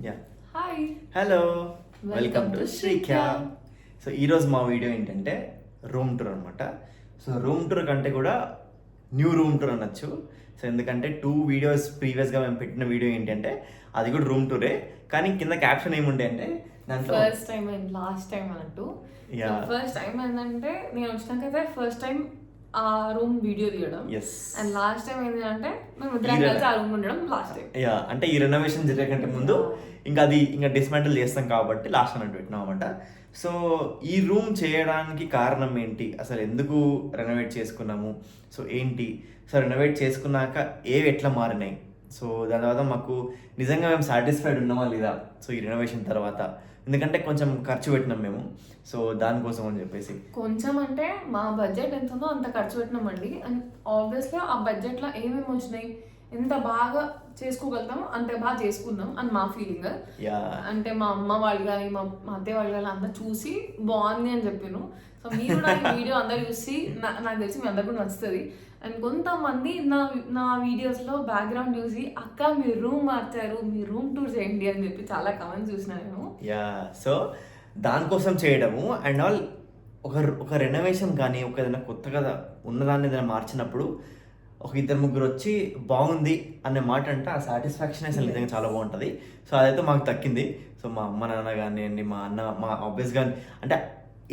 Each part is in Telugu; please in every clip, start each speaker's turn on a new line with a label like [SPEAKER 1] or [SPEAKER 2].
[SPEAKER 1] Yeah
[SPEAKER 2] hi,
[SPEAKER 1] hello,
[SPEAKER 2] Welcome
[SPEAKER 1] welcome to
[SPEAKER 2] to
[SPEAKER 1] శ్రీఖ్యా.
[SPEAKER 2] Shrikya.
[SPEAKER 1] So ఈరోజు మా వీడియో ఏంటంటే రూమ్ టూర్ అనమాట. సో రూమ్ టూర్ కంటే కూడా న్యూ రూమ్ టూర్ అనొచ్చు. సో ఎందుకంటే 2 వీడియోస్ ప్రీవియస్గా మేము పెట్టిన వీడియో ఏంటంటే అది కూడా రూమ్ టూరే, కానీ కింద క్యాప్షన్ ఏముండే అంటే దాంట్లో
[SPEAKER 2] first time and last time అన్నట్టు.
[SPEAKER 1] Yeah.
[SPEAKER 2] ఫస్ట్ టైం ఏంటంటే నేను వచ్చినాకైతే ఫస్ట్ టైం ఆ రూమ్ వీడియో తీయడం,
[SPEAKER 1] ఎస్
[SPEAKER 2] అండ్ లాస్ట్ టైం ఏంటి అంటే మేము ఇద్దరం కలిసి ఆ రూమ్ ఉండడం లాస్ట్ టైం.
[SPEAKER 1] యా, అంటే ఈ రెనోవేషన్ జరిగే కంటే ముందు ఇంకా అది ఇంకా డిస్మాంటిల్ చేస్తాం కాబట్టి లాస్ట్ అన్నట్టు పెట్టినాం అనమాట. సో ఈ రూమ్ చేయడానికి కారణం ఏంటి, అసలు ఎందుకు రెనోవేట్ చేసుకున్నాము, సో ఏంటి, సో రెనోవేట్ చేసుకున్నాక ఏవి ఎట్లా మారినాయి, సో దాని తర్వాత మాకు నిజంగా మేము సాటిస్ఫైడ్ ఉన్నామా లేదా సో ఈ రెనోవేషన్ తర్వాత, ఎందుకంటే కొంచెం ఖర్చు పెట్టినాం మేము, సో దానికోసం అని చెప్పేసి.
[SPEAKER 2] కొంచెం అంటే మా బడ్జెట్ ఎంత ఉందో అంత ఖర్చు పెట్టినామండి. అండ్ ఆబ్వియస్గా ఆ బడ్జెట్లో ఏమేమి వచ్చినాయి, ఎంత బాగా చేసుకోగలుగుతామో అంత బాగా చేసుకుందాం అని మా ఫీలింగ్.
[SPEAKER 1] యా,
[SPEAKER 2] అంటే మా అమ్మ వాళ్ళు కానీ మా అత్తయ్య వాళ్ళు కానీ అందరు చూసి బాగుంది అని చెప్పాను. సో మీరు కూడా ఈ వీడియో అందరు చూసి నాకు తెలిసి మీ అందరు కూడా నచ్చుతుంది. అండ్ కొంతమంది నా వీడియోస్లో బ్యాక్గ్రౌండ్ చూసి అక్క మీరు రూమ్ మార్చారు, మీ రూమ్ టూర్ చేయండి అని చెప్పి చాలా కమెంట్స్ చూసిన నేను.
[SPEAKER 1] యా, సో దానికోసం చేయడము అండ్ ఆల్ ఒక రెనోవేషన్ కానీ ఒక ఏదైనా కొత్తగా ఉన్నదాన్ని ఏదైనా మార్చినప్పుడు ఒక ఇద్దరు ముగ్గురు వచ్చి బాగుంది అనే మాట అంటే ఆ సాటిస్ఫాక్షన్ అసలు నిజంగా చాలా బాగుంటుంది. సో అదైతే మాకు దక్కింది. సో మా అమ్మ నాన్న కానివ్వండి, మా అన్న, మా ఆబ్వియస్ కానీ, అంటే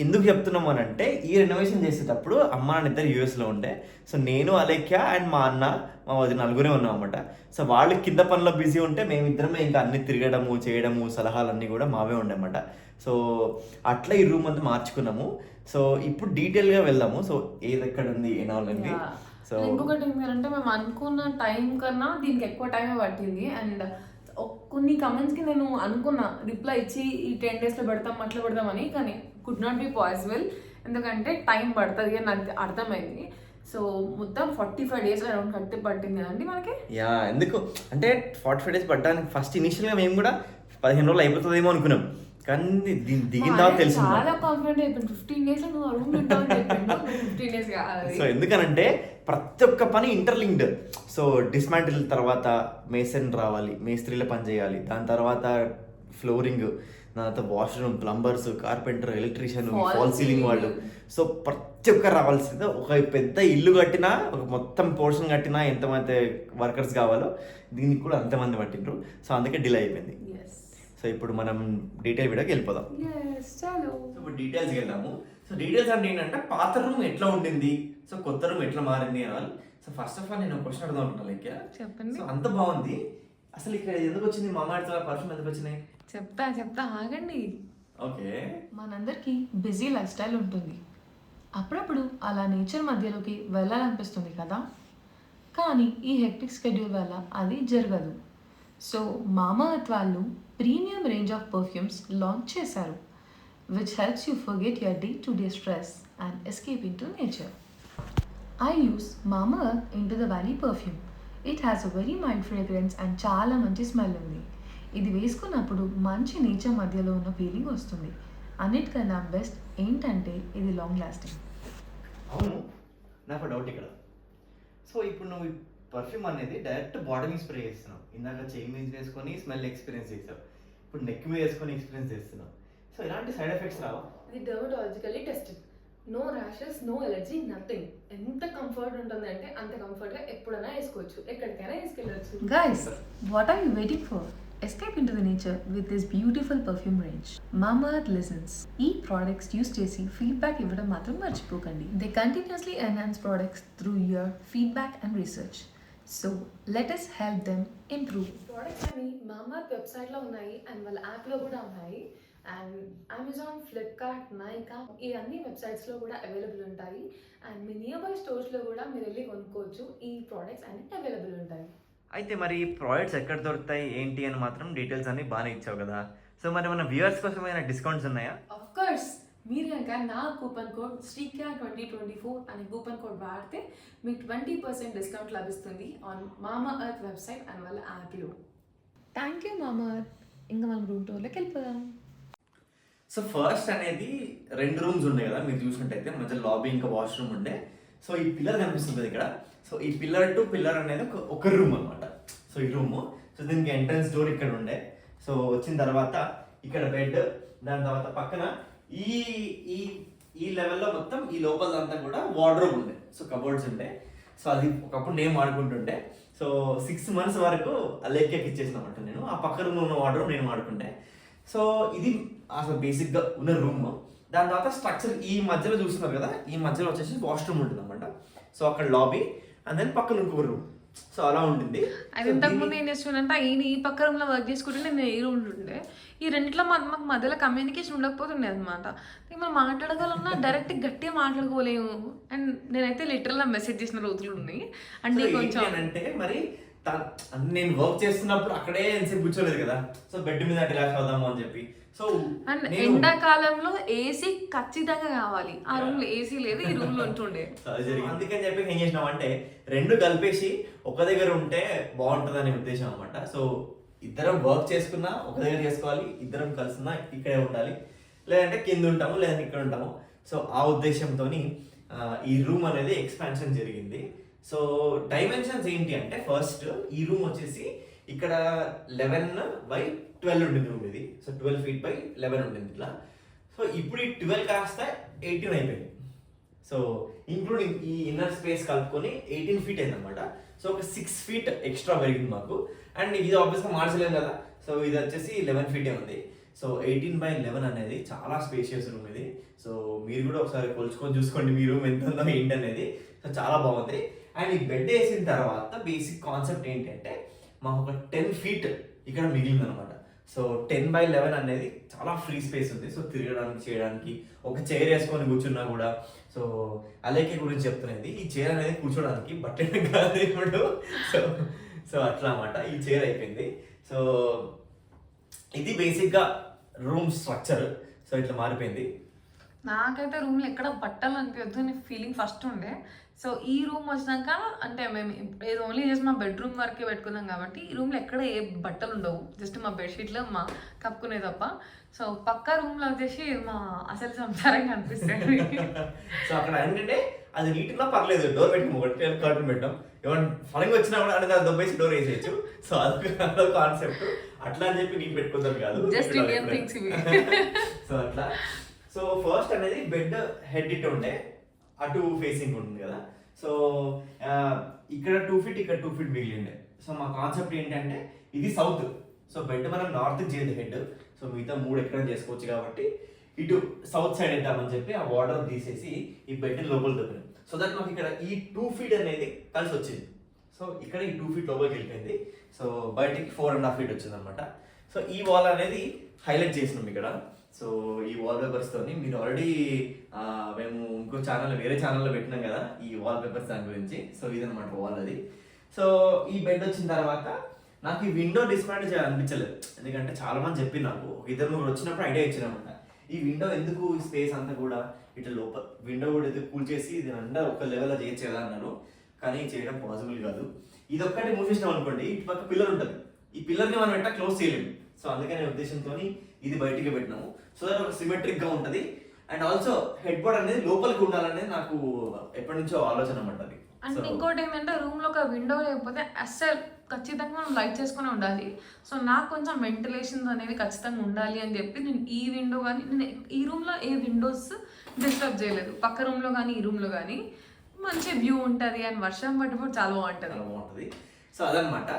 [SPEAKER 1] ఎందుకు చెప్తున్నాము అని అంటే ఈ రెనోవేషన్ చేసేటప్పుడు అమ్మ నాన్న ఇద్దరు యూఎస్లో ఉండే. సో నేను, అలేఖ్య అండ్ మా అన్న, మా వదిన నలుగురే ఉన్నాం అనమాట. సో వాళ్ళు కింద పనిలో బిజీ ఉంటే మేమిద్దరమే ఇంకా అన్ని తిరగడము చేయడము సలహాలన్నీ కూడా మావే ఉండే అనమాట. సో అట్లా ఈ రూమ్ అంతా మార్చుకున్నాము. సో ఇప్పుడు డీటెయిల్గా వెళ్దాము. సో ఏది ఎక్కడ ఉంది ఏనాలండి. సో
[SPEAKER 2] ఇంకొకటి ఏంటంటే మేము అనుకున్న టైం కన్నా దీనికి ఎక్కువ టైమే పట్టింది. అండ్ కొన్ని కమెంట్స్కి నేను అనుకున్నా రిప్లై ఇచ్చి ఈ 10 డేస్లో పెడతాం అట్లా పెడతామని, కానీ కుడ్ నాట్ బి పాసిబుల్. ఎందుకంటే టైం పడుతుంది అని నాకు అర్థమైంది. సో మొత్తం 45 డేస్ అరౌండ్ కట్టి పట్టింది కదండి మనకి.
[SPEAKER 1] యా, ఎందుకు అంటే 45 డేస్ పడ్డానికి ఫస్ట్ ఇనిషియల్గా మేము కూడా 15 రోజులు అయిపోతుందేమో అనుకున్నాం, కానీ దిగిన తర్వాత తెలిసింది
[SPEAKER 2] చాలా కాన్ఫిడెంట్ అయిపోయింది. 15 డేస్ లో నువ్వు ఆ రూమ్ ఉంటావు అని చెప్పిండు. 15 డేస్ కాదు.
[SPEAKER 1] సో ఎందుకనంటే ప్రతి ఒక్క పని ఇంటర్లింక్డ్. సో డిస్మాంటిల్ తర్వాత మేసన్ రావాలి, మేస్త్రీల పని చేయాలి, దాని తర్వాత ఫ్లోరింగ్, దాని తర్వాత washroom, plumbers, carpenter, electrician, fall ceiling వాళ్ళు. సో ప్రతి ఒక్కరు రావాల్సిందే. ఒక పెద్ద ఇల్లు కట్టినా, ఒక మొత్తం పోర్షన్ కట్టినా ఎంతమంది వర్కర్స్ కావాలో దీనికి కూడా అంతమంది పట్టిండ్రు. సో అందుకే డిలే అయిపోయింది. సో ఇప్పుడు మనం డీటెయిల్ వీడియోకి వెళ్ళిపోదాం. సో ఇప్పుడు డీటెయిల్స్కి వెళ్దాము. సో డీటెయిల్స్ అంటే ఏంటంటే పాత రూమ్ ఎట్లా ఉండింది, సో కొత్త రూమ్ ఎట్లా మారింది అని. సో ఫస్ట్ ఆఫ్ ఆల్ నేను క్వశ్చన్ అడుగుదాం అనుకుంటున్నాను లైక్,
[SPEAKER 2] చెప్పండి.
[SPEAKER 1] సో అంత బాగుంది, అసలు ఇక్కడ ఎందుకు వచ్చింది మామాడితో పర్ఫ్యూమ్ ఎందుకు వచ్చినాయి?
[SPEAKER 2] చెప్తా ఆగండి.
[SPEAKER 1] ఓకే,
[SPEAKER 2] మనందరికీ బిజీ లైఫ్ స్టైల్ ఉంటుంది. అప్పుడప్పుడు అలా నేచర్ మధ్యలోకి వెళ్ళాలనిపిస్తుంది కదా, కానీ ఈ హెక్టిక్ స్కెడ్యూల్ వల్ల అది జరగదు. సో మామాఅర్త్ వాళ్ళు premium range of perfumes launch చేశారు, which helps you forget your day-to-day stress and escape into nature. I use Mamaearth Into the Valley perfume. It has a very mild fragrance and చాలా మంచి స్మెల్ ఉంది. ఇది వేసుకున్నప్పుడు మంచి నేచర్ మధ్యలో ఉన్న ఫీలింగ్ వస్తుంది. అన్నిటికన్నా బెస్ట్ ఏంటంటే ఇది లాంగ్ లాస్టింగ్.
[SPEAKER 1] అవును, నాకు డౌట్ ఇక్కడ. సో ఇప్పుడు నువ్వు ఈ పర్ఫ్యూమ్ అనేది డైరెక్ట్ బాడీ మీద స్ప్రే చేస్తున్నావు. ఇందాక చెయ్యి మీద వేసుకొని స్మెల్ ఎక్స్పీరియన్స్ చేసావు, ఇప్పుడు నెక్ మీద వేసుకొని ఎక్స్పీరియన్స్ చేస్తున్నావు. సో ఇలాంటి సైడ్ ఎఫెక్ట్స్ రావా?
[SPEAKER 2] ఇది dermatologically tested. No rashes, no allergy, nothing. ఎంత కంఫర్ట్ ఉంటుంది అంటే అంత కంఫర్ట్గా ఎప్పుడైనా వేసుకోవచ్చు, ఎక్కడికైనా వేసుకెళ్ళచ్చు. Guys, what are you waiting for? Escape into the nature with this beautiful perfume range. Mamaearth listens. ఈ products యూస్ చేసి ఫీడ్బ్యాక్ ఇవ్వడం మాత్రం మర్చిపోకండి. They continuously enhance products through your feedback and research. So let us help them improve. Products అన్ని మామాఅర్త్ వెబ్సైట్లో ఉన్నాయి అండ్ వాళ్ళ యాప్లో కూడా ఉన్నాయి. అండ్ అమెజాన్, ఫ్లిప్కార్ట్, నైకా ఈ అన్ని వెబ్సైట్స్లో కూడా అవైలబుల్ ఉంటాయి. అండ్ మీ నియర్ బై స్టోర్స్లో కూడా మీరు వెళ్ళి కొనుక్కోవచ్చు. ఈ ప్రోడక్ట్స్ అన్ని అవైలబుల్ ఉంటాయి.
[SPEAKER 1] అయితే మరి ప్రోడక్ట్స్ ఎక్కడ దొరుకుతాయి ఏంటి అని మాత్రం డీటెయిల్స్ అన్ని బాగానే ఇచ్చావు కదా. సో మరి మన వ్యూవర్స్ కోసం ఏమైనా డిస్కౌంట్స్ ఉన్నాయా?
[SPEAKER 2] ఆఫ్ కోర్స్, మీరు కనుక నా కూపన్ కోడ్ శ్రీఖ్యా2024 అనే కూపన్ కోడ్ వాడితే మీకు 20% డిస్కౌంట్ లభిస్తుంది ఆన్ మామాఅర్త్ వెబ్సైట్ అండ్ వాళ్ళ యాప్లో. Thank you Mamaearth. ఇంకా మనం రూమ్ టూర్లోకి వెళ్ళిపోదాం.
[SPEAKER 1] సో ఫస్ట్ అనేది 2 రూమ్స్ ఉండే కదా, మీరు చూసినట్టయితే మధ్య లాబీ ఇంకా వాష్రూమ్ ఉండే. సో ఈ పిల్లర్ కనిపిస్తుంది ఇక్కడ. సో ఈ పిల్లర్ టు పిల్లర్ అనేది ఒక రూమ్ అనమాట. సో ఈ రూమ్, సో దీనికి ఎంట్రన్స్ డోర్ ఇక్కడ ఉండే. సో వచ్చిన తర్వాత ఇక్కడ బెడ్, దాని తర్వాత పక్కన ఈ ఈ ఈ లెవెల్లో మొత్తం ఈ లోపలంతా కూడా వార్డ్రోబ్ ఉండే, సో కబోర్డ్స్ ఉండే. సో అది ఒకప్పుడు నేను వాడుకుంటుంటే, సో 6 months వరకు అలేఖ్యకి ఇచ్చేసినమాట నేను. ఆ పక్క రూమ్లో ఉన్న వార్డ్రోబ్ నేను వాడుకుంటే. సో ఇది అసలు బేసిక్గా ఉన్న రూమ్. దాని తర్వాత స్ట్రక్చర్ ఈ మధ్యలో చూస్తున్నారు కదా, ఈ మధ్యలో వచ్చేసి వాష్రూమ్ ఉంటుంది అనమాట. సో అక్కడ లాబీ అండ్ దెన్ పక్కన ఇంకొక రూమ్. సో అలా ఉంటుంది.
[SPEAKER 2] అది ఇంతకుముందు ఏం చేస్తుందంటే ఈయన ఈ పక్క రూమ్లో వర్క్ చేసుకుంటే నేను ఈ రూమ్ ఉంటుండే. ఈ రెంట్లో మాకు మధ్యలో కమ్యూనికేషన్ ఉండకపోతుండే అనమాట. మనం మాట్లాడగలన్నా డైరెక్ట్ గట్టిగా మాట్లాడుకోలేము. అండ్ నేనైతే లిటరల్గా మెసేజ్ చేసిన రోజులు ఉన్నాయి. అంటే కొంచెం
[SPEAKER 1] అంటే మరి నేను వర్క్ చేస్తున్నప్పుడు అక్కడే ఎంతసేపు కూర్చోలేదు కదా, సో బెడ్ మీద రిలాక్స్ అవుదాము అని చెప్పి. సో
[SPEAKER 2] అండ్ ఎండాకాలంలో ఏసీ ఖచ్చితంగా కావాలి. ఆ రూమ్ లో ఏసీ లేదు, ఈ రూమ్ లో ఉంటుండే.
[SPEAKER 1] అందుకని చెప్పి ఏం చేసినాం అంటే రెండు కలిపేసి ఒక దగ్గర ఉంటే బాగుంటుంది అనే ఉద్దేశం అనమాట. సో ఇద్దరం వర్క్ చేసుకున్నా ఒక దగ్గర చేసుకోవాలి, ఇద్దరం కలిసినా ఇక్కడే ఉండాలి, లేదంటే కింద ఉంటాము లేదంటే ఇక్కడ ఉంటాము. సో ఆ ఉద్దేశంతో ఈ రూమ్ అనేది ఎక్స్పాన్షన్ జరిగింది. సో డైమెన్షన్స్ ఏంటి అంటే, ఫస్ట్ ఈ రూమ్ వచ్చేసి ఇక్కడ 11/12 ఉంటుంది రూమ్ ఇది. సో 12 feet by 11 ఉంటుంది ఇట్లా. సో ఇప్పుడు ఈ 12 కాస్త 18 అయిపోయింది. సో ఇంక్లూడింగ్ ఈ ఇన్నర్ స్పేస్ కలుపుకొని 18 feet అయింది అనమాట. సో ఒక 6 feet ఎక్స్ట్రా పెరిగింది మాకు. అండ్ ఇది ఆబ్వియస్గా మార్చలేము కదా, సో ఇది వచ్చేసి 11 feet ఉంది. సో 18/11 అనేది చాలా స్పేషియస్ రూమ్ ఇది. సో మీరు కూడా ఒకసారి కొలుచుకొని చూసుకోండి మీ రూమ్ ఎంత ఉందో ఏంటి అనేది. సో చాలా బాగుంది. అండ్ ఈ బెడ్ వేసిన తర్వాత బేసిక్ కాన్సెప్ట్ ఏంటంటే, మాకు ఒక 10 feet ఇక్కడ మిగిలింది అనమాట. సో 10/11 అనేది చాలా ఫ్రీ స్పేస్ ఉంది. సో తిరగడానికి చేయడానికి ఒక చైర్ వేసుకొని కూర్చున్నా కూడా. సో అలేకే గురించి చెప్తున్నది, ఈ చైర్ అనేది కూర్చోడానికి బట్టలు కాదు ఇప్పుడు. సో అట్లా అన్నమాట, ఈ చైర్ అయిపోయింది. సో ఇది బేసిక్గా రూమ్ స్ట్రక్చర్. సో ఇట్లా మారిపోయింది.
[SPEAKER 2] నాకైతే రూమ్లో ఎక్కడ బట్టలు అనిపించద్దు అనే ఫీలింగ్ ఫస్ట్ ఉండే. సో ఈ రూమ్ వచ్చినాక అంటే మేము ఇది ఓన్లీ జస్ట్ మా బెడ్రూమ్ వరకే పెట్టుకున్నాం కాబట్టి ఈ రూమ్లో ఎక్కడ ఏ బట్టలు ఉండవు, జస్ట్ మా బెడ్షీట్లో మా కప్పుకునే తప్ప. సో పక్క రూమ్లో వచ్చేసి మా అసలు సంసారంగా అనిపిస్తుంది.
[SPEAKER 1] సో అక్కడ ఏంటంటే అది నీట్గా పర్లేదు, డోర్ పెట్టాము, ఒకటి కర్టన్ పెట్టాం, ఏమైనా ఫలింగ్ వచ్చినా కూడా అనేది అది దొబ్బేసి డోర్ వేసేయచ్చు. సో అదొక కాన్సెప్ట్. అట్లా అని చెప్పి నీకు పెట్టుకుందాం కాదు,
[SPEAKER 2] జస్ట్ ఇండియన్ థింగ్స్ ఇవి.
[SPEAKER 1] సో అట్లా. సో ఫస్ట్ అనేది బెడ్ హెడ్ ఇట్ ఉండే, అటు ఫేసింగ్ ఉంటుంది కదా. సో ఇక్కడ 2 feet ఇక్కడ 2 feet మిగిలిండే. సో మా కాన్సెప్ట్ ఏంటంటే ఇది సౌత్. సో బెడ్ మనం నార్త్ చేయదు హెడ్. సో మిగతా 3 ఎక్కడ చేసుకోవచ్చు కాబట్టి ఇటు సౌత్ సైడ్ వేద్దామని చెప్పి ఆ వాటర్ తీసేసి ఈ బెడ్ లోపల దొరికింది. సో దట్ మాకు ఇక్కడ ఈ 2 feet అనేది కలిసి వచ్చింది. సో ఇక్కడ ఈ 2 feet లోపలికి వెళ్ళిపోయింది. సో బయటికి 4.5 feet వచ్చింది అనమాట. సో ఈ వాల్ అనేది హైలైట్ చేసినాం ఇక్కడ. సో ఈ వాల్ పేపర్స్ తోని మీరు ఆల్రెడీ మేము ఇంకో ఛానల్ వేరే ఛానల్లో పెట్టినాం కదా ఈ వాల్ పేపర్స్ దాని గురించి. సో ఇదనమాట వాల్ అది. సో ఈ బెడ్ వచ్చిన తర్వాత నాకు ఈ విండో డిస్మాంటిల్ చేయాలనిపించలేదు, ఎందుకంటే చాలా మంది చెప్పి నాకు ఒక 2-3 వచ్చినప్పుడు ఐడియా ఇచ్చినామంట, ఈ విండో ఎందుకు ఈ స్పేస్ అంతా కూడా ఇట్లా లోపల విండో కూడా ఎందుకు కూల్ చేసి ఇది అంతా ఒక లెవెల్లో చేయొచ్చు కదా అన్నారు. కానీ చేయడం పాసిబుల్ కాదు. ఇది ఒక్కటి మూసేసినాం అనుకోండి, ఇటు పక్క పిల్లర్ ఉంటుంది, ఈ పిల్లర్ని మనం ఎట్లా క్లోజ్ చేయలేము. సో అందుకనే ఉద్దేశంతో ఇది బయటికి పెట్టినాము. సో దట్ ఒక సిమెట్రిక్ గా ఉంటుంది. అండ్ ఆల్సో హెడ్ బోర్డ్ అనేది లోపలికి ఉండాలనేది నాకు ఎప్పటి నుంచో ఆలోచన అన్నమాట.
[SPEAKER 2] అండ్ ఇంకోటి ఏంటంటే రూమ్ లో ఒక విండో లేకపోతే అస్సలు ఖచ్చితంగా మనం లైట్ చేసుకుని ఉండాలి. సో నాకు కొంచెం వెంటిలేషన్ అనేది ఖచ్చితంగా ఉండాలి అని చెప్పి నేను ఈ విండో కానీ నేను ఈ రూమ్ లో ఏ విండోస్ డిస్టర్బ్ చేయలేదు. పక్క రూమ్ లో కానీ ఈ రూమ్ లో కానీ మంచి వ్యూ ఉంటుంది అండ్ వర్షం పట్టినప్పుడు చాలా బాగుంటుంది.
[SPEAKER 1] సో అదనమాట.